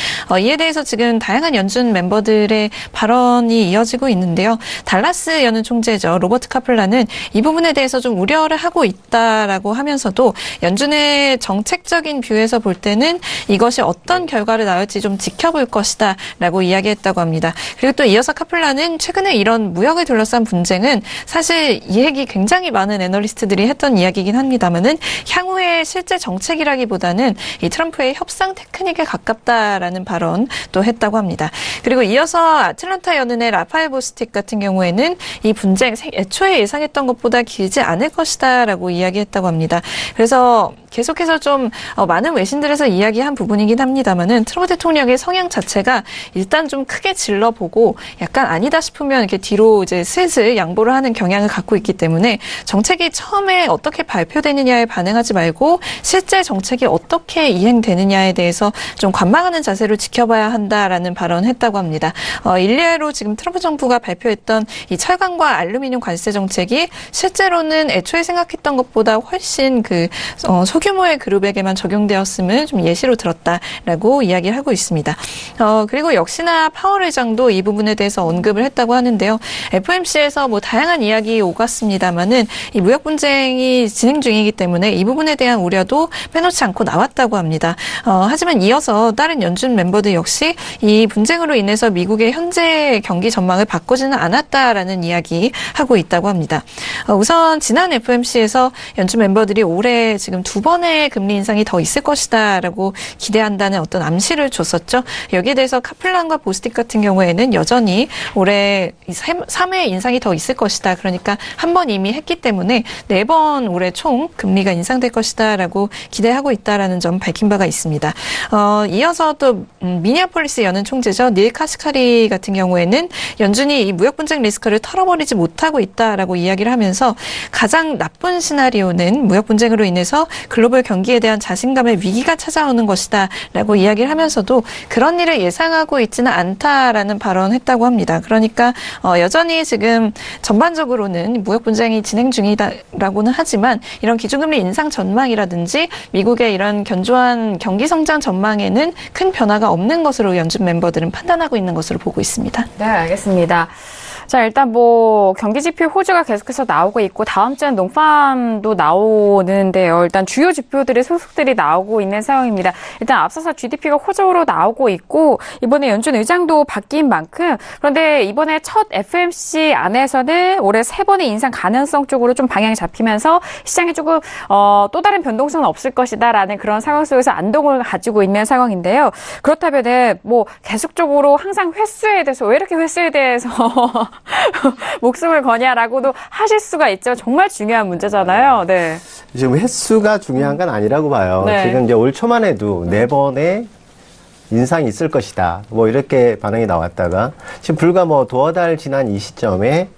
이에 대해서 지금 다양한 연준 멤버들의 발언이 이어지고 있는데요. 달라스 연은 총재죠. 로버트 카플란은 이 부분에 대해서 좀 우려를 하고 있다라고 하면서도 연준의 정책적인 뷰에서 볼 때는 이것이 어떤 결과를 낳을지 좀 지켜볼 것이다라고 이야기했다고 합니다. 그리고 또 이어서 카플란은 최근에 이런 무역을 둘러싼 분쟁은 사실 이 얘기 굉장히 많은 애널리스트들이 했던 이야기이긴 합니다만은 향후의 실제 정책이라기보다는 이 트럼프의 협상 테크닉에 가깝다라는 발언도 했다고 합니다. 그리고 이어서 아틀란타 연은의 라파엘 보스틱 같은 경우에는 이 분쟁 애초에 예상했던 것보다 길지 않을 것이다라고 이야기했다고 합니다. 그래서 계속해서 좀 많은 외신들에서 이야기한 부분이긴 합니다만은 트럼프 대통령의 성향 자체가 일단 좀 크게 질러보고 약간 아니다 싶으면 이렇게 뒤로 이제 슬슬 양보를 하는 경향을 갖고 있기 때문에 정책이 처음에 어떻게 발표되느냐에 반응하지 말고 실제 정책이 어떻게 이행되느냐에 대해서 좀 관망하는 자세로 지켜봐야 한다라는 발언을 했다고 합니다. 일례로 지금 트럼프 정부가 발표했던 이 철강과 알루미늄 관세 정책이 실제로는 애초에 생각했던 것보다 훨씬 소규모의 그룹에게만 적용되었음을 좀 예시로 들었다라고 이야기를 하고 있습니다. 그리고 역시나 파월 의장도 이 부분에 대해서 언급을 했다고 하는데요. FOMC에서 뭐 다양한 이야기 오갔습니다만은 이 무역 분쟁이 진행 중이기 때문에 이 부분에 대한 우려도 빼놓지 않고 나왔다고 합니다. 하지만 이어서 다른 연준 멤버들 역시 이 분쟁으로 인해서 미국의 현재 경기 전망을 바꾸지는 않았다라는 이야기 하고 있다고 합니다. 우선 지난 FOMC에서 연준 멤버들이 올해 지금 2번의 금리 인상이 더 있을 것이다라고 기대한다는 어떤 암시를 줬었죠. 여기에 대해서 카플란과 보스틱 같은 경우에는 여전히 올해 3회 인상이 더 있을 것이다. 그러니까 한 번 이미 했기 때문에 4번 올해 총 금리가 인상될 것이다라고 기대하고 있다라는 점 밝힌 바가 있습니다. 이어서 또 미니애폴리스 연은 총재죠. 닐 카시카리 같은 경우에는 연준이 이 무역 분쟁 리스크를 털어버리지 못하고 있다라고 이야기를 하면서 가장 나쁜 시나리오는 무역 분쟁으로 인해서 글로벌 경기에 대한 자신감의 위기가 찾아오는 것이다라고 이야기를 하면서도 그런 일을 예상하고 있지는 않다라는 발언을 했다고 합니다. 그러니까 여전히 지금 전반적으로는 무역 분쟁이 진행 중이다라고는 하지만 이런 기준금리 인상 전망이라든지 미국의 이런 견조한 경기 성장 전망에는 큰 변화가 없는 것으로 연준 멤버들은 판단하고 있는 것으로 보고 있습니다. 네, 알겠습니다. 자, 일단 뭐 경기 지표 호주가 계속해서 나오고 있고 다음 주엔 농팜도 나오는데요. 일단 주요 지표들의 소식들이 나오고 있는 상황입니다. 일단 앞서서 GDP가 호조로 나오고 있고 이번에 연준 의장도 바뀐 만큼 그런데 이번에 첫 FOMC 안에서는 올해 3번의 인상 가능성 쪽으로 좀 방향이 잡히면서 시장에 조금 또 다른 변동성은 없을 것이다라는 그런 상황 속에서 안동을 가지고 있는 상황인데요. 그렇다면은 뭐 계속적으로 항상 횟수에 대해서 왜 이렇게 횟수에 대해서 목숨을 거냐라고도 하실 수가 있죠. 정말 중요한 문제잖아요. 네. 지금 횟수가 중요한 건 아니라고 봐요. 네. 지금 이제 올 초만 해도 4번의 인상이 있을 것이다. 뭐 이렇게 반응이 나왔다가 지금 불과 뭐 두어 달 지난 이 시점에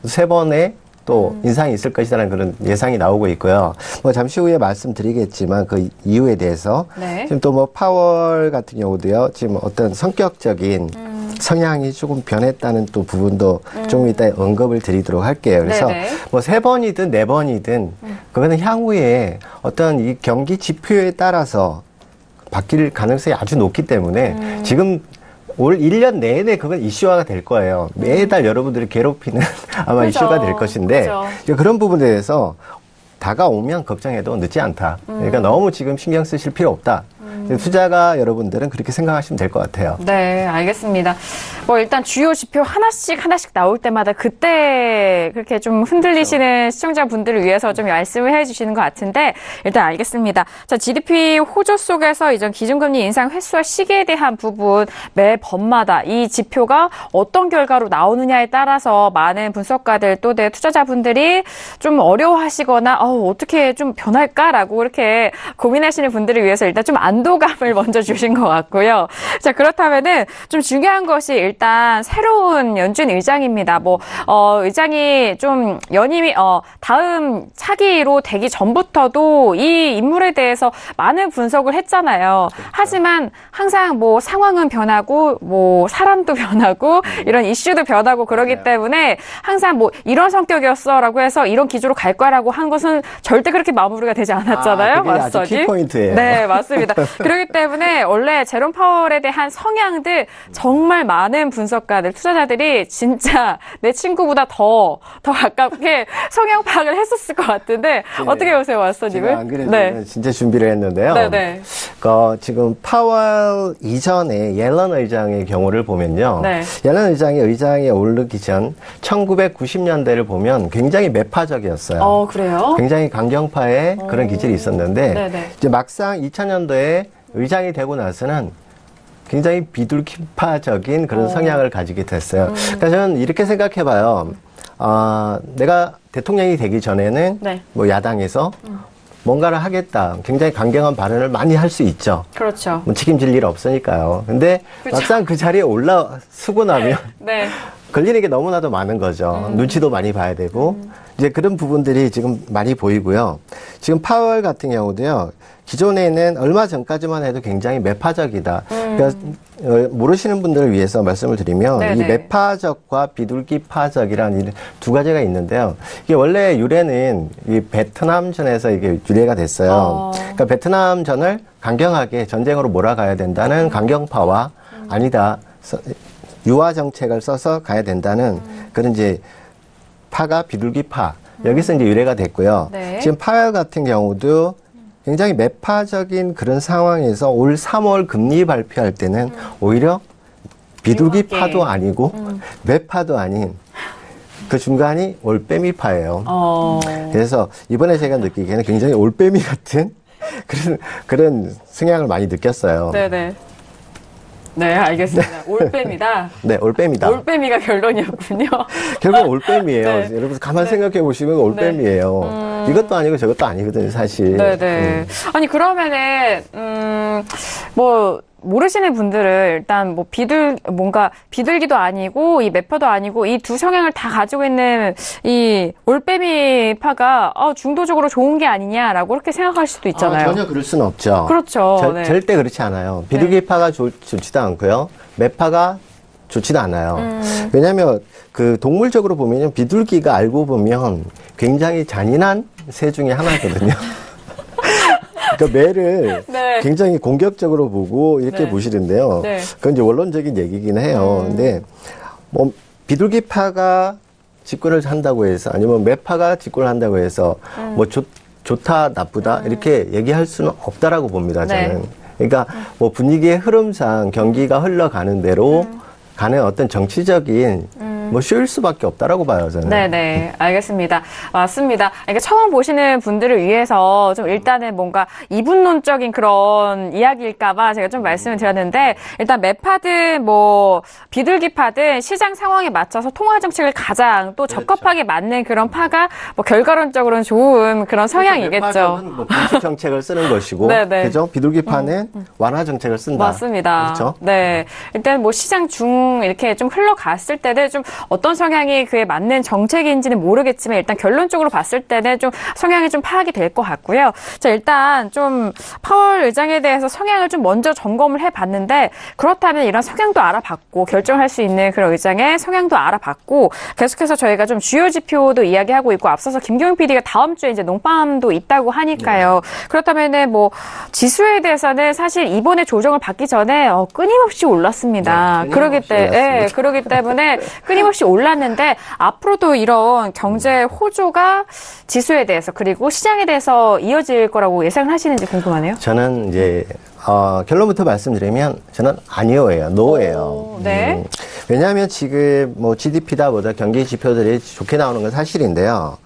3번의 또 인상이 있을 것이라는 그런 예상이 나오고 있고요. 뭐 잠시 후에 말씀드리겠지만 그 이유에 대해서 네. 지금 또 뭐 파월 같은 경우도요. 지금 어떤 성격적인 성향이 조금 변했다는 또 부분도 조금 이따 언급을 드리도록 할게요. 그래서 네네. 뭐 3번이든 4번이든 그거는 향후에 어떤 이 경기 지표에 따라서 바뀔 가능성이 아주 높기 때문에 지금 올 1년 내내 그건 이슈화가 될 거예요. 매달 여러분들이 괴롭히는 아마 그죠. 이슈가 될 것인데 그죠. 그런 부분에 대해서 다가오면 걱정해도 늦지 않다. 그러니까 너무 지금 신경 쓰실 필요 없다. 투자가 여러분들은 그렇게 생각하시면 될 것 같아요. 네, 알겠습니다. 뭐 일단 주요 지표 하나씩 나올 때마다 그때 그렇게 좀 흔들리시는 시청자분들을 위해서 좀 말씀을 해주시는 것 같은데 일단 알겠습니다. 자, GDP 호조 속에서 이전 기준금리 인상 횟수와 시기에 대한 부분 매번마다 이 지표가 어떤 결과로 나오느냐에 따라서 많은 분석가들 또 내 투자자분들이 좀 어려워하시거나 어떻게 좀 변할까라고 이렇게 고민하시는 분들을 위해서 일단 좀 안도감을 먼저 주신 것 같고요. 자, 그렇다면은 좀 중요한 것이 일단 새로운 연준 의장입니다. 의장이 좀 연임이, 다음 차기로 되기 전부터도 이 인물에 대해서 많은 분석을 했잖아요. 하지만 항상 상황은 변하고, 사람도 변하고, 이런 이슈도 변하고 그러기 때문에 항상 이런 성격이었어라고 해서 이런 기조로 갈 거라고 한 것은 절대 그렇게 마무리가 되지 않았잖아요. 그게 아주 키포인트예요. 네, 맞습니다. 그렇기 때문에 원래 제롬 파월에 대한 성향들 정말 많은 분석가들, 투자자들이 진짜 내 친구보다 더 가깝게 성향 파악을 했었을 것 같은데 어떻게 보세요, 마스터님은? 안 그래도 진짜 준비를 했는데요. 네네. 지금 파월 이전에 옐런 의장의 경우를 보면요. 네. 옐런 의장에 오르기 전 1990년대를 보면 굉장히 매파적이었어요. 그래요? 굉장히 강경파의 그런 기질이 있었는데 네네. 이제 막상 2000년도에 의장이 되고 나서는 굉장히 비둘기파적인 그런 성향을 가지게 됐어요. 그러니까 저는 이렇게 생각해봐요. 내가 대통령이 되기 전에는 네. 야당에서 뭔가를 하겠다. 굉장히 강경한 발언을 많이 할 수 있죠. 그렇죠. 뭐 책임질 일 없으니까요. 근데 그렇죠. 막상 그 자리에 올라서고 나면 네. 걸리는 게 너무나도 많은 거죠. 눈치도 많이 봐야 되고 이제 그런 부분들이 지금 많이 보이고요. 지금 파월 같은 경우도요. 기존에는 얼마 전까지만 해도 굉장히 매파적이다. 그러니까 모르시는 분들을 위해서 말씀을 드리면 네네. 이 매파적과 비둘기파적이라는 이 두 가지가 있는데요. 이게 원래 유래는 이 베트남전에서 이게 유래가 됐어요. 그러니까 베트남전을 강경하게 전쟁으로 몰아가야 된다는 강경파와 아니다. 유화 정책을 써서 가야 된다는 그런 이제 파가 비둘기파. 여기서 이제 유래가 됐고요. 네. 지금 파월 같은 경우도 굉장히 매파적인 그런 상황에서 올 3월 금리 발표할 때는 오히려 비둘기파도 아니고 매파도 아닌 그 중간이 올빼미파예요. 그래서 이번에 제가 느끼기에는 굉장히 올빼미 같은 그런 성향을 많이 느꼈어요. 네네. 네, 알겠습니다. 올빼미다. 네, 올빼미다. 올빼미가 결론이었군요. 결국 올빼미예요. 네. 여러분 가만 생각해 보시면 올빼미예요. 이것도 아니고 저것도 아니거든요, 사실. 네네. 아니, 그러면은, 뭐, 모르시는 분들을 일단 뭐 뭔가 비둘기도 아니고 이 매파도 아니고 이 두 성향을 다 가지고 있는 이 올빼미파가 중도적으로 좋은 게 아니냐라고 그렇게 생각할 수도 있잖아요. 전혀 그럴 수는 없죠. 그렇죠. 네. 절대 그렇지 않아요. 비둘기파가 좋지도 않고요. 매파가 좋지도 않아요. 왜냐하면 그 동물적으로 보면 비둘기가 알고 보면 굉장히 잔인한 새 중에 하나거든요. 그러니까 매를 네. 굉장히 공격적으로 보고 이렇게 보시는데요. 네. 그건 이제 원론적인 얘기긴 해요. 근데 뭐 비둘기파가 집권을 한다고 해서 아니면 매파가 집권을 한다고 해서 뭐 좋다 나쁘다 이렇게 얘기할 수는 없다라고 봅니다. 저는. 네. 그러니까 뭐 분위기의 흐름상 경기가 흘러가는 대로 가는 어떤 정치적인 뭐 쉬울 수밖에 없다라고 봐요, 저는. 네네, 알겠습니다. 맞습니다. 그러니까 처음 보시는 분들을 위해서 좀 일단은 뭔가 이분론적인 그런 이야기일까봐 제가 좀 말씀을 드렸는데, 일단 매파든 뭐 비둘기파든 시장 상황에 맞춰서 통화 정책을 가장 또 적합하게 맞는 그런 파가 뭐 결과론적으로는 좋은 그런 성향이겠죠. 매파는 뭐 공식 정책을 쓰는 것이고, 네네. 그죠? 비둘기파는 완화 정책을 쓴다. 맞습니다. 그렇죠? 네. 일단 뭐 시장 중 이렇게 좀 흘러갔을 때는 좀 어떤 성향이 그에 맞는 정책인지는 모르겠지만 일단 결론적으로 봤을 때는 좀 성향이 좀 파악이 될 것 같고요. 자, 일단 좀 파월 의장에 대해서 성향을 좀 먼저 점검을 해봤는데 그렇다면 이런 성향도 알아봤고 결정할 수 있는 그런 의장의 성향도 알아봤고 계속해서 저희가 좀 주요 지표도 이야기하고 있고 앞서서 김경윤 PD가 다음 주에 이제 농밤도 있다고 하니까요. 그렇다면은 뭐 지수에 대해서는 사실 이번에 조정을 받기 전에 끊임없이 올랐습니다. 그러기 때문에 끊임없이 올랐는데 앞으로도 이런 경제 호조가 지수에 대해서 그리고 시장에 대해서 이어질 거라고 예상을 하시는지 궁금하네요. 저는 이제 결론부터 말씀드리면 저는 아니오예요. 노예요. 네. 왜냐하면 지금 뭐 GDP다보다 경기 지표들이 좋게 나오는 건 사실인데요.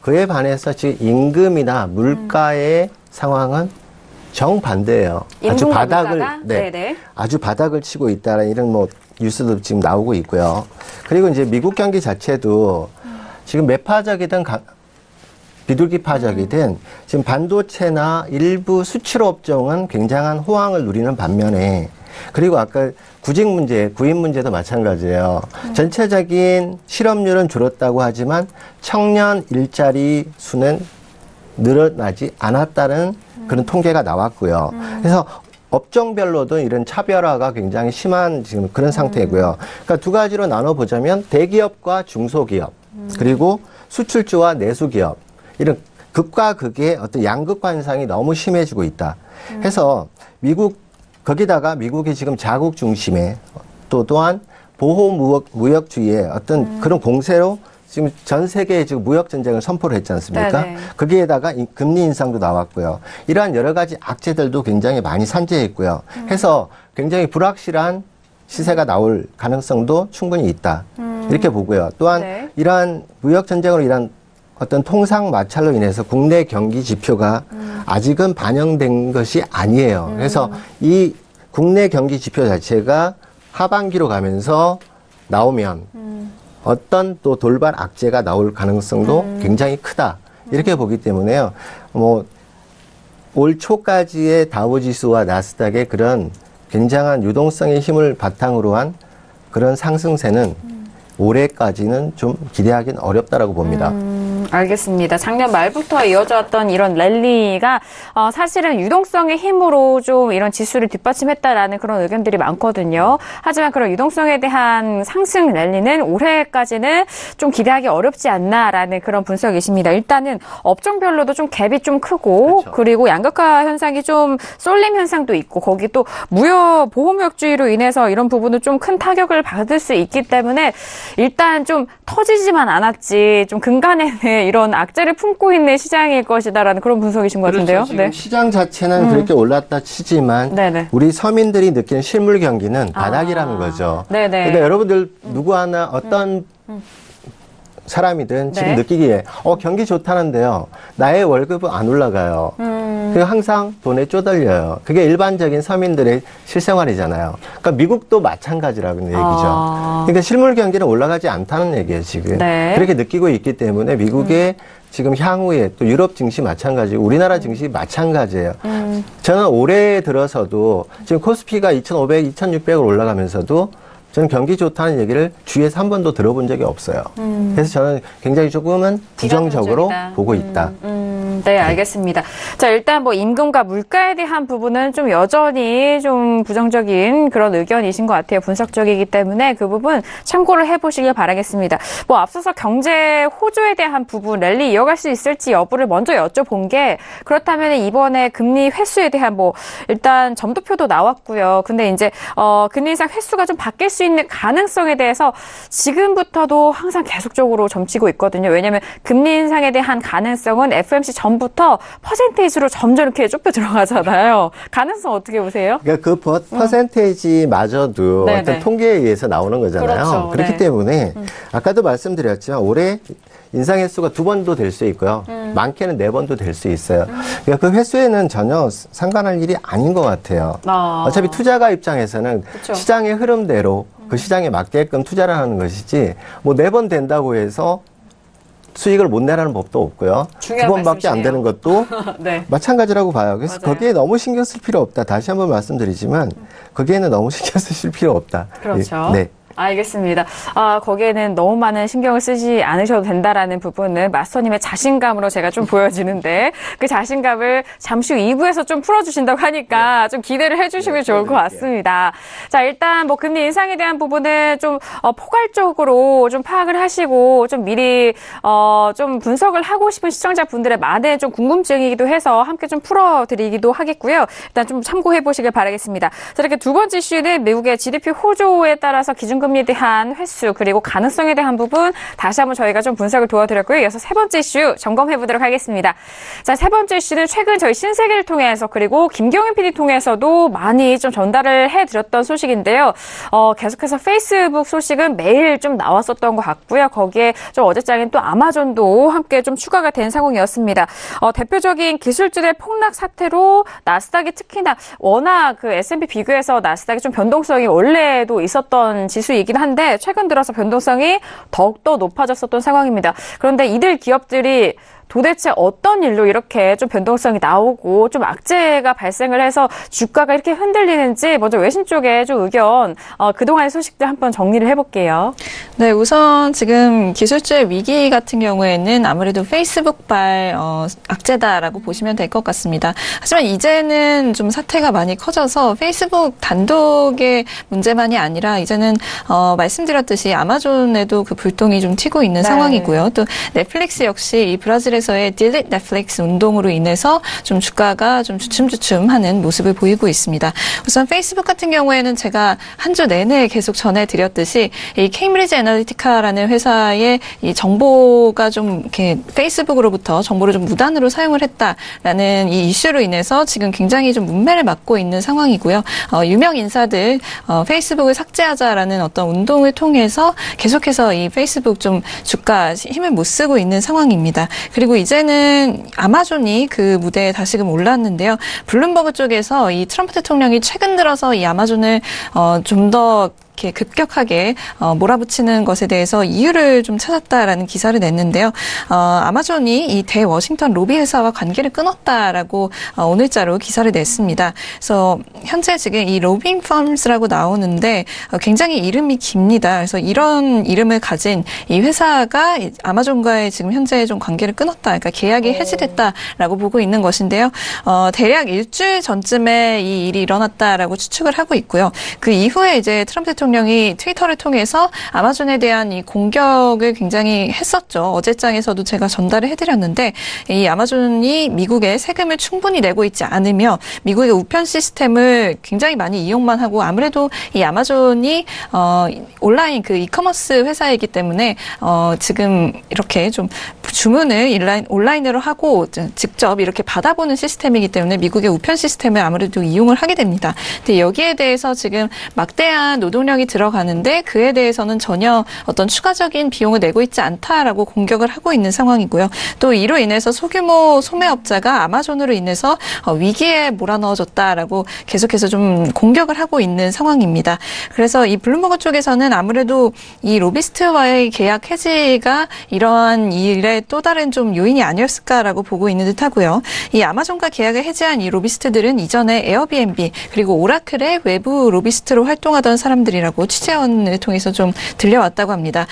그에 반해서 지금 임금이나 물가의 상황은 정반대예요. 아주 바닥을 아주 바닥을 치고 있다는 이런 뭐 뉴스도 지금 나오고 있고요. 그리고 이제 미국 경기 자체도 지금 매파적이든 비둘기파적이든 지금 반도체나 일부 수출 업종은 굉장한 호황을 누리는 반면에 그리고 아까 구직 문제, 구인 문제도 마찬가지예요. 전체적인 실업률은 줄었다고 하지만 청년 일자리 수는 늘어나지 않았다는 그런 통계가 나왔고요. 그래서 업종별로도 이런 차별화가 굉장히 심한 지금 그런 상태고요. 그러니까 두 가지로 나눠보자면 대기업과 중소기업 그리고 수출주와 내수기업 이런 극과 극의 어떤 양극 관상이 너무 심해지고 있다. 해서 거기다가 미국이 지금 자국 중심의 또한 보호 무역주의의 어떤 그런 공세로 지금 전 세계에 지금 무역 전쟁을 선포를 했지 않습니까? 네네. 거기에다가 금리 인상도 나왔고요. 이러한 여러 가지 악재들도 굉장히 많이 산재했고요. 해서 굉장히 불확실한 시세가 나올 가능성도 충분히 있다. 이렇게 보고요. 또한 이러한 무역 전쟁으로 인한 어떤 통상 마찰로 인해서 국내 경기 지표가 아직은 반영된 것이 아니에요. 그래서 이 국내 경기 지표 자체가 하반기로 가면서 나오면 어떤 또 돌발 악재가 나올 가능성도 굉장히 크다. 이렇게 보기 때문에요. 뭐 올 초까지의 다우지수와 나스닥의 그런 굉장한 유동성의 힘을 바탕으로 한 그런 상승세는 올해까지는 좀 기대하기는 어렵다라고 봅니다. 알겠습니다. 작년 말부터 이어져 왔던 이런 랠리가 사실은 유동성의 힘으로 좀 이런 지수를 뒷받침했다라는 그런 의견들이 많거든요. 하지만 그런 유동성에 대한 상승 랠리는 올해까지는 좀 기대하기 어렵지 않나라는 그런 분석이십니다. 일단은 업종별로도 좀 갭이 좀 크고 그렇죠. 그리고 양극화 현상이 좀 쏠림 현상도 있고 거기 또 무역 보호무역주의로 인해서 이런 부분은 좀 큰 타격을 받을 수 있기 때문에 일단 좀 터지지만 않았지 좀 근간에는 이런 악재를 품고 있는 시장일 것이다라는 그런 분석이신 것 같은데요. 그렇죠. 지금 시장 자체는 그렇게 올랐다 치지만 네네. 우리 서민들이 느끼는 실물 경기는 바닥이라는 거죠. 네네. 그러니까 여러분들 누구 하나 어떤 사람이든 지금 네. 느끼기에 경기 좋다는데요. 나의 월급은 안 올라가요. 그리고 항상 돈에 쪼들려요. 그게 일반적인 서민들의 실생활이잖아요. 그러니까 미국도 마찬가지라는 얘기죠. 그러니까 실물 경기는 올라가지 않다는 얘기예요, 지금. 네. 그렇게 느끼고 있기 때문에 미국의 지금 향후에 또 유럽 증시 마찬가지고 우리나라 증시 마찬가지예요. 저는 올해 들어서도 지금 코스피가 2,500, 2,600을 올라가면서도 저는 경기 좋다는 얘기를 주위에서 한 번도 들어본 적이 없어요. 그래서 저는 굉장히 조금은 부정적으로 보고 있다. 네, 알겠습니다. 자, 일단 뭐 임금과 물가에 대한 부분은 좀 여전히 좀 부정적인 그런 의견이신 것 같아요. 분석적이기 때문에 그 부분 참고를 해보시길 바라겠습니다. 뭐 앞서서 경제 호조에 대한 부분 랠리 이어갈 수 있을지 여부를 먼저 여쭤본 게 그렇다면 이번에 금리 회수에 대한 뭐 일단 점도표도 나왔고요. 근데 이제 금리 인상 횟수가 좀 바뀔 수 있는 가능성에 대해서 지금부터도 항상 계속적으로 점치고 있거든요. 왜냐하면 금리 인상에 대한 가능성은 FOMC 전부터 퍼센테이지로 점점 이렇게 좁혀 들어가잖아요. 가능성 어떻게 보세요? 그러니까 그 퍼센테이지마저도 네네. 어떤 통계에 의해서 나오는 거잖아요. 그렇죠. 그렇기 네. 때문에 아까도 말씀드렸지만 올해 인상 횟수가 2번도 될 수 있고요. 많게는 4번도 될 수 있어요. 그러니까 그 횟수에는 전혀 상관할 일이 아닌 것 같아요. 어차피 투자가 입장에서는 그렇죠. 시장의 흐름대로 그 시장에 맞게끔 투자를 하는 것이지 뭐 4번 된다고 해서 수익을 못 내라는 법도 없고요. 중요한 2번밖에 안 말씀이시네요. 되는 것도 네. 마찬가지라고 봐요. 그래서 맞아요. 거기에 너무 신경 쓸 필요 없다. 다시 한번 말씀드리지만 거기에는 너무 신경 쓰실 필요 없다. 그렇죠. 네. 알겠습니다. 거기에는 너무 많은 신경을 쓰지 않으셔도 된다라는 부분은 마스터님의 자신감으로 제가 좀 보여지는데 그 자신감을 잠시 후 2부에서 좀 풀어주신다고 하니까 좀 기대를 해주시면 좋을 것 같습니다. 자, 일단 뭐 금리 인상에 대한 부분은 좀 포괄적으로 좀 파악을 하시고 좀 미리 좀 분석을 하고 싶은 시청자분들의 많은 좀 궁금증이기도 해서 함께 좀 풀어드리기도 하겠고요. 일단 좀 참고해 보시길 바라겠습니다. 자, 이렇게 두 번째 이슈는 미국의 GDP 호조에 따라서 기준금리에 대한 횟수 그리고 가능성에 대한 부분 다시 한번 저희가 좀 분석을 도와드렸고요. 이어서 세 번째 이슈 점검해 보도록 하겠습니다. 자, 세 번째 이슈는 최근 저희 신세계를 통해서 그리고 김경윤 PD 통해서도 많이 좀 전달을 해드렸던 소식인데요. 계속해서 페이스북 소식은 매일 좀 나왔었던 것 같고요. 거기에 좀 어제장엔 또 아마존도 함께 좀 추가가 된 상황이었습니다. 대표적인 기술주의 폭락 사태로 나스닥이 특히나 워낙 그 S&P 비교해서 나스닥이 좀 변동성이 원래도 있었던 지수이긴 한데 최근 들어서 변동성이 더욱더 높아졌었던 상황입니다. 그런데 이들 기업들이 도대체 어떤 일로 이렇게 좀 변동성이 나오고 좀 악재가 발생을 해서 주가가 이렇게 흔들리는지 먼저 외신 쪽에 좀 의견 그동안의 소식들 한번 정리를 해볼게요. 네, 우선 지금 기술주의 위기 같은 경우에는 아무래도 페이스북발 악재다라고 보시면 될 것 같습니다. 하지만 이제는 좀 사태가 많이 커져서 페이스북 단독의 문제만이 아니라 이제는 말씀드렸듯이 아마존에도 그 불똥이 좀 튀고 있는 네. 상황이고요. 또 넷플릭스 역시 이 브라질에서의 Delete Netflix 운동으로 인해서 좀 주가가 좀 주춤주춤하는 모습을 보이고 있습니다. 우선 페이스북 같은 경우에는 제가 한 주 내내 계속 전해드렸듯이 이 케임브리지 애널리티카라는 회사의 이 정보가 좀 이렇게 페이스북으로부터 정보를 좀 무단으로 사용을 했다라는 이 이슈로 인해서 지금 굉장히 좀 문매를 맞고 있는 상황이고요. 유명 인사들 페이스북을 삭제하자라는 어떤 운동을 통해서 계속해서 이 페이스북 좀 주가 힘을 못 쓰고 있는 상황입니다. 그리고 이제는 아마존이 그 무대에 다시금 올랐는데요. 블룸버그 쪽에서 이 트럼프 대통령이 최근 들어서 이 아마존을 좀 더 이렇게 급격하게 몰아붙이는 것에 대해서 이유를 좀 찾았다라는 기사를 냈는데요. 아마존이 이 대워싱턴 로비 회사와 관계를 끊었다라고 오늘자로 기사를 냈습니다. 그래서 현재 지금 이 로빙 펌스라고 나오는데 굉장히 이름이 깁니다. 그래서 이런 이름을 가진 이 회사가 아마존과의 지금 현재 좀 관계를 끊었다. 그러니까 계약이 해지됐다라고 보고 있는 것인데요. 대략 일주일 전쯤에 이 일이 일어났다라고 추측을 하고 있고요. 그 이후에 이제 트럼프 대통령이 트위터를 통해서 아마존에 대한 이 공격을 굉장히 했었죠. 어제장에서도 제가 전달을 해드렸는데 이 아마존이 미국에 세금을 충분히 내고 있지 않으며 미국의 우편 시스템을 굉장히 많이 이용만 하고 아무래도 이 아마존이 온라인 그 이커머스 회사이기 때문에 지금 이렇게 좀 주문을 온라인으로 하고 직접 이렇게 받아보는 시스템이기 때문에 미국의 우편 시스템을 아무래도 이용을 하게 됩니다. 근데 여기에 대해서 지금 막대한 노동력이 들어가는데 그에 대해서는 전혀 어떤 추가적인 비용을 내고 있지 않다라고 공격을 하고 있는 상황이고요. 또 이로 인해서 소규모 소매업자가 아마존으로 인해서 위기에 몰아넣어졌다라고 계속해서 좀 공격을 하고 있는 상황입니다. 그래서 이 블룸버그 쪽에서는 아무래도 이 로비스트와의 계약 해지가 이러한 일의 또 다른 좀 요인이 아니었을까라고 보고 있는 듯하고요. 이 아마존과 계약을 해지한 이 로비스트들은 이전에 에어비앤비 그리고 오라클의 외부 로비스트로 활동하던 사람들이라고 취재원을 통해서 좀 들려왔다고 합니다.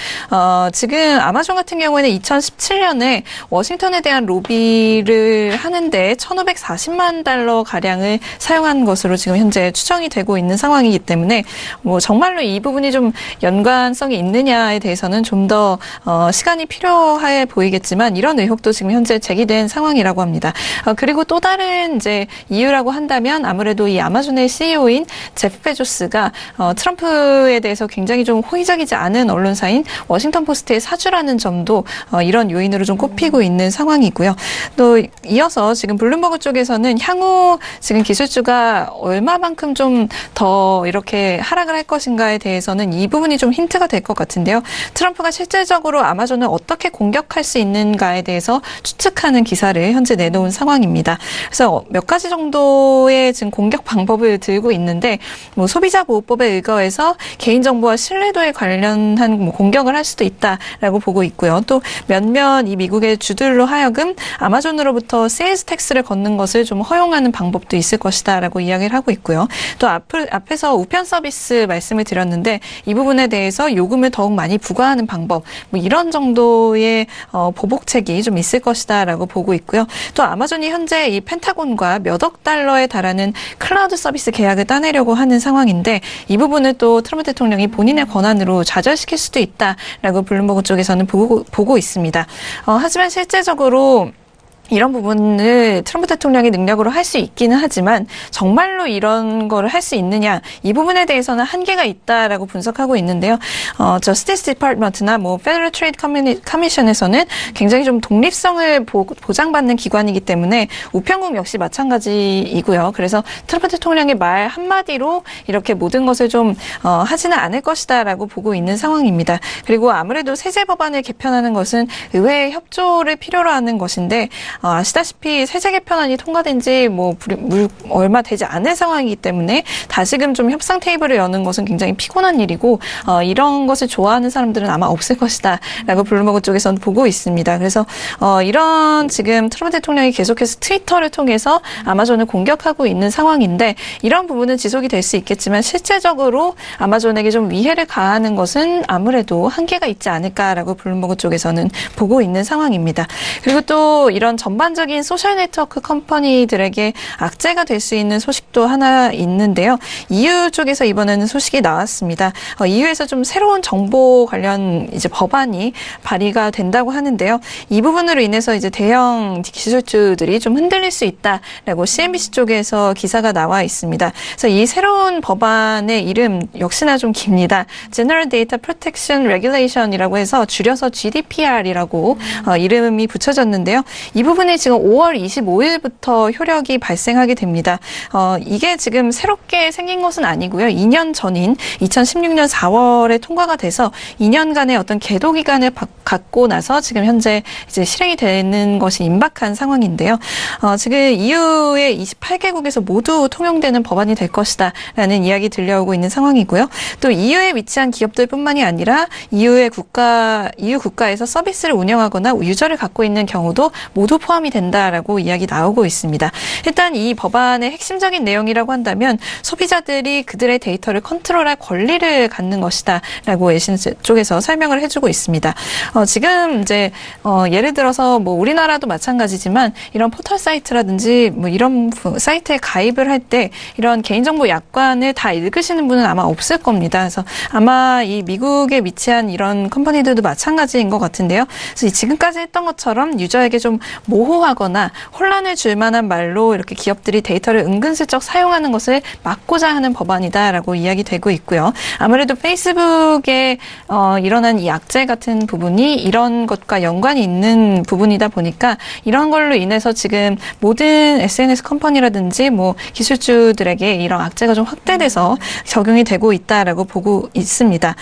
지금 아마존 같은 경우에는 2017년에 워싱턴에 대한 로비를 하는데 1,540만 달러 가량을 사용한 것으로 지금 현재 추정이 되고 있는 상황이기 때문에 뭐 정말로 이 부분이 좀 연관성이 있느냐에 대해서는 좀 더 시간이 필요해 보이겠지만 이런 의혹도 지금 현재 제기된 상황이라고 합니다. 그리고 또 다른 이제 이유라고 한다면 아무래도 이 아마존의 CEO인 제프 베조스가 트럼프에 대해서 굉장히 좀 호의적이지 않은 언론사인 워싱턴 포스트의 사주라는 점도 이런 요인으로 좀 꼽히고 있는 상황이고요. 또 이어서 지금 블룸버그 쪽에서는 향후 지금 기술주가 얼마만큼 좀 더 이렇게 하락을 할 것인가에 대해서는 이 부분이 좀 힌트가 될 것 같은데요. 트럼프가 실질적으로 아마존을 어떻게 공격할 수 있는가에 대해서 추측하는 기사를 현재 내놓은 상황입니다. 그래서 몇 가지 정도의 지금 공격 방법을 들고 있는데 뭐 소비자 보호법에 의거해서 개인정보와 신뢰도에 관련한 뭐 공격을 할 수도 있다라고 보고 있고요. 또 몇몇 이 미국의 주들로 하여금 아마존으로부터 세일즈 텍스를 걷는 것을 좀 허용하는 방법도 있을 것이다라고 이야기를 하고 있고요. 또 앞에서 우편 서비스 말씀을 드렸는데 이 부분에 대해서 요금을 더욱 많이 부과하는 방법 뭐 이런 정도의 보복책이 좀 있을 것이다라고 보고 있고요. 또 아마존이 현재 이 펜타곤과 몇 억 달러에 달하는 클라우드 서비스 계약을 따내려고 하는 상황인데 이 부분을 또 트럼프 대통령이 본인의 권한으로 좌절시킬 수도 있다라고 블룸버그 쪽에서는 보고 있습니다. 하지만 실제적으로 이런 부분을 트럼프 대통령의 능력으로 할 수 있기는 하지만 정말로 이런 거를 할 수 있느냐 이 부분에 대해서는 한계가 있다라고 분석하고 있는데요. 저스티스 디파트먼트나 뭐 페더럴 트레이드 커미션에서는 굉장히 좀 독립성을 보장받는 기관이기 때문에 우편국 역시 마찬가지이고요. 그래서 트럼프 대통령의 말 한마디로 이렇게 모든 것을 좀 하지는 않을 것이다라고 보고 있는 상황입니다. 그리고 아무래도 세제 법안을 개편하는 것은 의회의 협조를 필요로 하는 것인데 아시다시피 세제 개편안이 통과된 지 뭐 얼마 되지 않은 상황이기 때문에 다시금 좀 협상 테이블을 여는 것은 굉장히 피곤한 일이고 이런 것을 좋아하는 사람들은 아마 없을 것이다라고 블룸버그 쪽에서는 보고 있습니다. 그래서 이런 지금 트럼프 대통령이 계속해서 트위터를 통해서 아마존을 공격하고 있는 상황인데 이런 부분은 지속이 될 수 있겠지만 실제적으로 아마존에게 좀 위해를 가하는 것은 아무래도 한계가 있지 않을까라고 블룸버그 쪽에서는 보고 있는 상황입니다. 그리고 또 이런 전반적인 소셜 네트워크 컴퍼니들에게 악재가 될 수 있는 소식도 하나 있는데요. EU 쪽에서 이번에는 소식이 나왔습니다. EU에서 좀 새로운 정보 관련 이제 법안이 발의가 된다고 하는데요. 이 부분으로 인해서 이제 대형 기술주들이 좀 흔들릴 수 있다라고 CNBC 쪽에서 기사가 나와 있습니다. 그래서 이 새로운 법안의 이름 역시나 좀 깁니다. General Data Protection Regulation이라고 해서 줄여서 GDPR이라고 이름이 붙여졌는데요. 이 부분이 지금 5월 25일부터 효력이 발생하게 됩니다. 이게 지금 새롭게 생긴 것은 아니고요. 2년 전인 2016년 4월에 통과가 돼서 2년간의 어떤 계도 기간을 갖고 나서 지금 현재 이제 실행이 되는 것이 임박한 상황인데요. 지금 EU의 28개국에서 모두 통용되는 법안이 될 것이다라는 이야기 들려오고 있는 상황이고요. 또 EU에 위치한 기업들뿐만이 아니라 EU 국가에서 서비스를 운영하거나 유저를 갖고 있는 경우도 모두 포함이 된다라고 이야기 나오고 있습니다. 일단 이 법안의 핵심적인 내용이라고 한다면 소비자들이 그들의 데이터를 컨트롤할 권리를 갖는 것이다라고 외신 쪽에서 설명을 해주고 있습니다. 지금 이제 예를 들어서 뭐 우리나라도 마찬가지지만 이런 포털 사이트라든지 뭐 이런 사이트에 가입을 할 때 이런 개인정보 약관을 다 읽으시는 분은 아마 없을 겁니다. 그래서 아마 이 미국에 위치한 이런 컴퍼니들도 마찬가지인 것 같은데요. 그래서 지금까지 했던 것처럼 유저에게 좀 모호하거나 혼란을 줄 만한 말로 이렇게 기업들이 데이터를 은근슬쩍 사용하는 것을 막고자 하는 법안이다라고 이야기되고 있고요. 아무래도 페이스북에 일어난 이 악재 같은 부분이 이런 것과 연관이 있는 부분이다 보니까 이런 걸로 인해서 지금 모든 SNS 컴퍼니라든지 뭐 기술주들에게 이런 악재가 좀 확대돼서 적용이 되고 있다라고 보고 있습니다.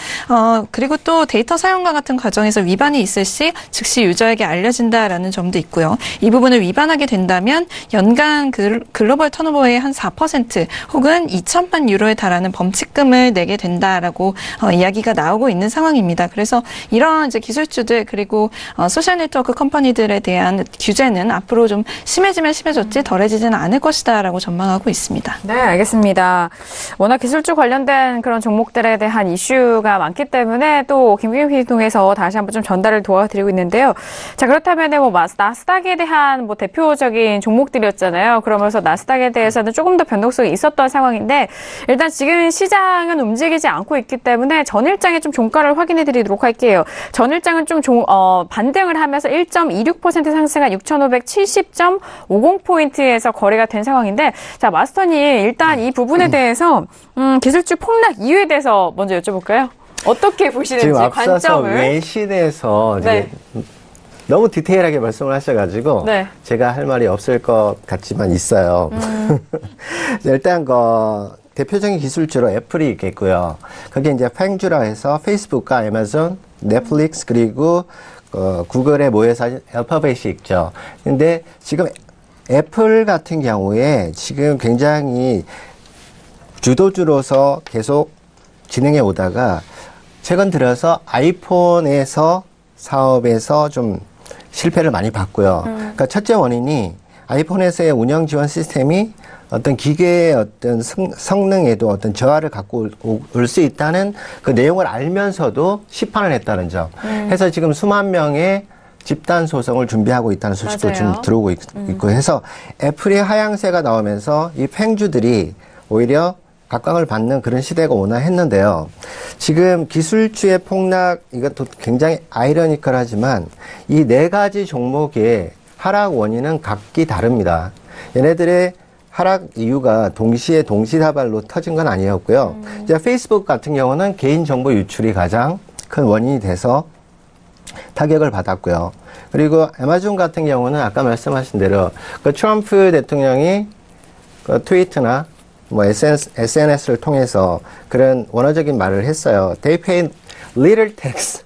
그리고 또 데이터 사용과 같은 과정에서 위반이 있을 시 즉시 유저에게 알려진다라는 점도 있고요. 이 부분을 위반하게 된다면 연간 글로벌 턴오버의 한 4% 혹은 2천만 유로에 달하는 범칙금을 내게 된다라고 이야기가 나오고 있는 상황입니다. 그래서 이런 이제 기술주들 그리고 소셜 네트워크 컴퍼니들에 대한 규제는 앞으로 좀 심해지면 심해졌지 덜해지지는 않을 것이다라고 전망하고 있습니다. 네, 알겠습니다. 워낙 기술주 관련된 그런 종목들에 대한 이슈가 많기 때문에 또 김경민 PD 통해서 다시 한번 좀 전달을 도와드리고 있는데요. 자, 그렇다면 뭐 나스닥에 대한 뭐 대표적인 종목들이었잖아요. 그러면서 나스닥에 대해서는 조금 더 변동성이 있었던 상황인데 일단 지금 시장은 움직이지 않고 있기 때문에 전일장에 좀 종가를 확인해 드리도록 할게요. 전일장은 좀 반등을 하면서 1.26% 상승한 6,570.50포인트에서 거래가 된 상황인데 자, 마스터님 일단 이 부분에 대해서 기술주 폭락 이유에 대해서 먼저 여쭤볼까요? 어떻게 보시는지 지금 앞서서 관점을. 외신에서 네. 너무 디테일하게 말씀을 하셔가지고 네. 제가 할 말이 없을 것 같지만 있어요. 일단 대표적인 기술주로 애플이 있겠고요. 그게 이제 팽주라 해서 페이스북과 애마존, 넷플릭스 그리고 구글의 모회사 알파벳이 있죠. 근데 지금 애플 같은 경우에 지금 굉장히 주도주로서 계속 진행해 오다가 최근 들어서 아이폰에서 사업에서 좀 실패를 많이 봤고요. 그러니까 첫째 원인이 아이폰에서의 운영 지원 시스템이 어떤 기계의 어떤 성능에도 어떤 저하를 갖고 올 수 있다는 그 내용을 알면서도 시판을 했다는 점. 해서 지금 수만 명의 집단 소송을 준비하고 있다는 소식도 맞아요. 좀 들어오고 있고 해서 애플의 하향세가 나오면서 이 팽주들이 오히려 각광을 받는 그런 시대가 오나 했는데요. 지금 기술주의 폭락, 이것도 굉장히 아이러니컬하지만 이 네 가지 종목의 하락 원인은 각기 다릅니다. 얘네들의 하락 이유가 동시다발로 터진 건 아니었고요. 이제 페이스북 같은 경우는 개인정보 유출이 가장 큰 원인이 돼서 타격을 받았고요. 그리고 애마존 같은 경우는 아까 말씀하신 대로 그 트럼프 대통령이 그 트위터나 뭐 SNS를 통해서 그런 원어적인 말을 했어요. They pay little tax.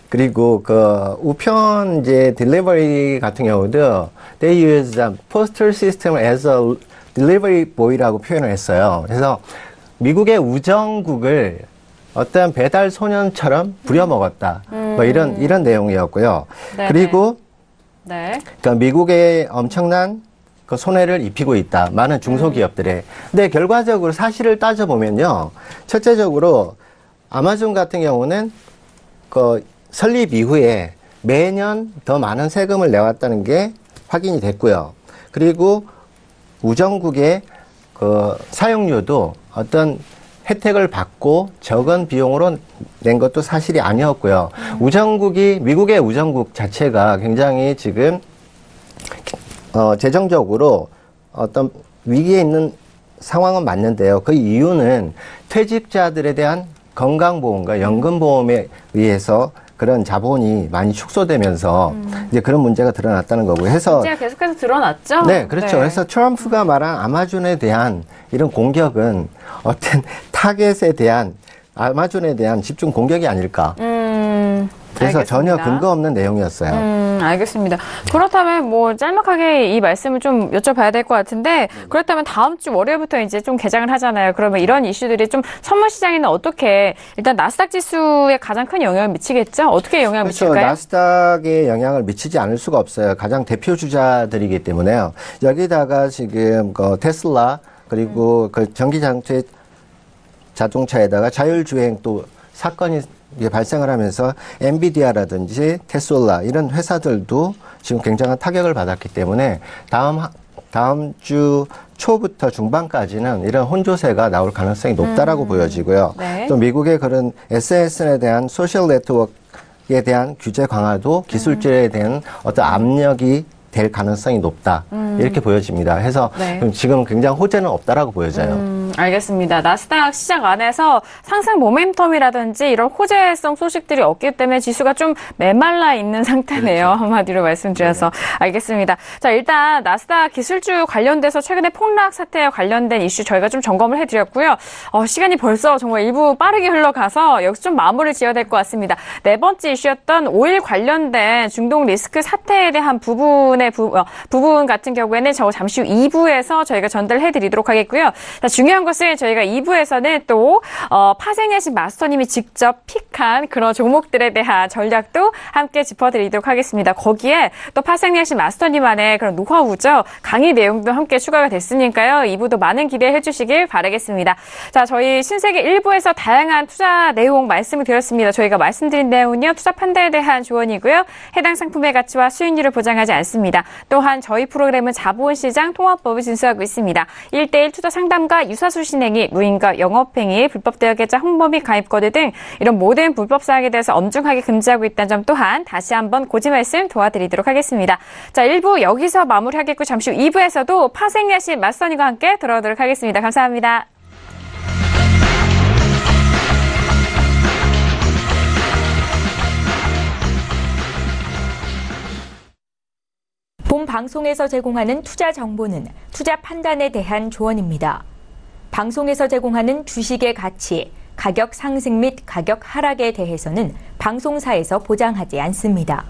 그리고 그 우편 이제 delivery 같은 경우도 they use the postal system as a delivery boy라고 표현을 했어요. 그래서 미국의 우정국을 어떤 배달 소년처럼 부려먹었다. 뭐 이런 내용이었고요. 네네. 그리고 네. 그러니까 미국의 엄청난 그 손해를 입히고 있다. 많은 중소기업들에. 근데 결과적으로 사실을 따져보면요. 첫째적으로 아마존 같은 경우는 그 설립 이후에 매년 더 많은 세금을 내왔다는 게 확인이 됐고요. 그리고 우정국의 그 사용료도 어떤 혜택을 받고 적은 비용으로 낸 것도 사실이 아니었고요. 미국의 우정국 자체가 굉장히 지금 재정적으로 어떤 위기에 있는 상황은 맞는데요. 그 이유는 퇴직자들에 대한 건강보험과 연금보험에 의해서 그런 자본이 많이 축소되면서 이제 그런 문제가 드러났다는 거고요. 해서 문제가 계속해서 드러났죠? 네, 그렇죠. 그래서 트럼프가 말한 아마존에 대한 이런 공격은 어떤 타겟에 대한 아마존에 대한 집중 공격이 아닐까. 그래서 알겠습니다. 전혀 근거 없는 내용이었어요. 알겠습니다. 그렇다면 뭐 짤막하게 이 말씀을 좀 여쭤봐야 될 것 같은데 그렇다면 다음 주 월요일부터 이제 좀 개장을 하잖아요. 그러면 이런 이슈들이 좀 선물 시장에는 어떻게 일단 나스닥 지수에 가장 큰 영향을 미치겠죠? 어떻게 영향을 그렇죠. 미칠까요? 나스닥에 영향을 미치지 않을 수가 없어요. 가장 대표 주자들이기 때문에요. 여기다가 지금 그 테슬라 그리고 그 전기 자동차에다가 자율주행 또 사건이 발생을 하면서 엔비디아라든지 테슬라 이런 회사들도 지금 굉장한 타격을 받았기 때문에 다음 주 초부터 중반까지는 이런 혼조세가 나올 가능성이 높다라고 보여지고요. 네. 또 미국의 그런 SNS에 대한 소셜 네트워크에 대한 규제 강화도 기술주에 대한 어떤 압력이 될 가능성이 높다. 이렇게 보여집니다. 해서 네. 지금 굉장히 호재는 없다라고 보여져요. 알겠습니다. 나스닥 시장 안에서 상승 모멘텀이라든지 이런 호재성 소식들이 없기 때문에 지수가 좀 메말라 있는 상태네요. 그렇죠. 한마디로 말씀드려서. 알겠습니다. 자, 일단 나스닥 기술주 관련돼서 최근에 폭락 사태와 관련된 이슈 저희가 좀 점검을 해드렸고요. 시간이 벌써 정말 일부 빠르게 흘러가서 여기서 좀 마무리를 지어야 될 것 같습니다. 네 번째 이슈였던 오일 관련된 중동 리스크 사태에 대한 부분 같은 경우에는 잠시 후 2부에서 저희가 전달해드리도록 하겠고요. 자, 중요한 것은 저희가 2부에서는 또 파생야신 마스터님이 직접 픽한 그런 종목들에 대한 전략도 함께 짚어드리도록 하겠습니다. 거기에 또 파생야신 마스터님만의 그런 노하우죠. 강의 내용도 함께 추가가 됐으니까요. 2부도 많은 기대해 주시길 바라겠습니다. 자, 저희 신세계 1부에서 다양한 투자 내용 말씀을 드렸습니다. 저희가 말씀드린 내용은요. 투자 판단에 대한 조언이고요. 해당 상품의 가치와 수익률을 보장하지 않습니다. 또한 저희 프로그램은 자본시장 통합법을 준수하고 있습니다. 1:1 투자 상담과 유사수 신행위, 무인과 영업행위, 불법 대여계좌 홍보 및 가입거래 등 이런 모든 불법 사항에 대해서 엄중하게 금지하고 있다는 점 또한 다시 한번 고지 말씀 도와드리도록 하겠습니다. 자, 1부 여기서 마무리하겠고 잠시 후 2부에서도 파생야신 마스터님과 함께 돌아오도록 하겠습니다. 감사합니다. 본 방송에서 제공하는 투자 정보는 투자 판단에 대한 조언입니다. 방송에서 제공하는 주식의 가치, 가격 상승 및 가격 하락에 대해서는 방송사에서 보장하지 않습니다.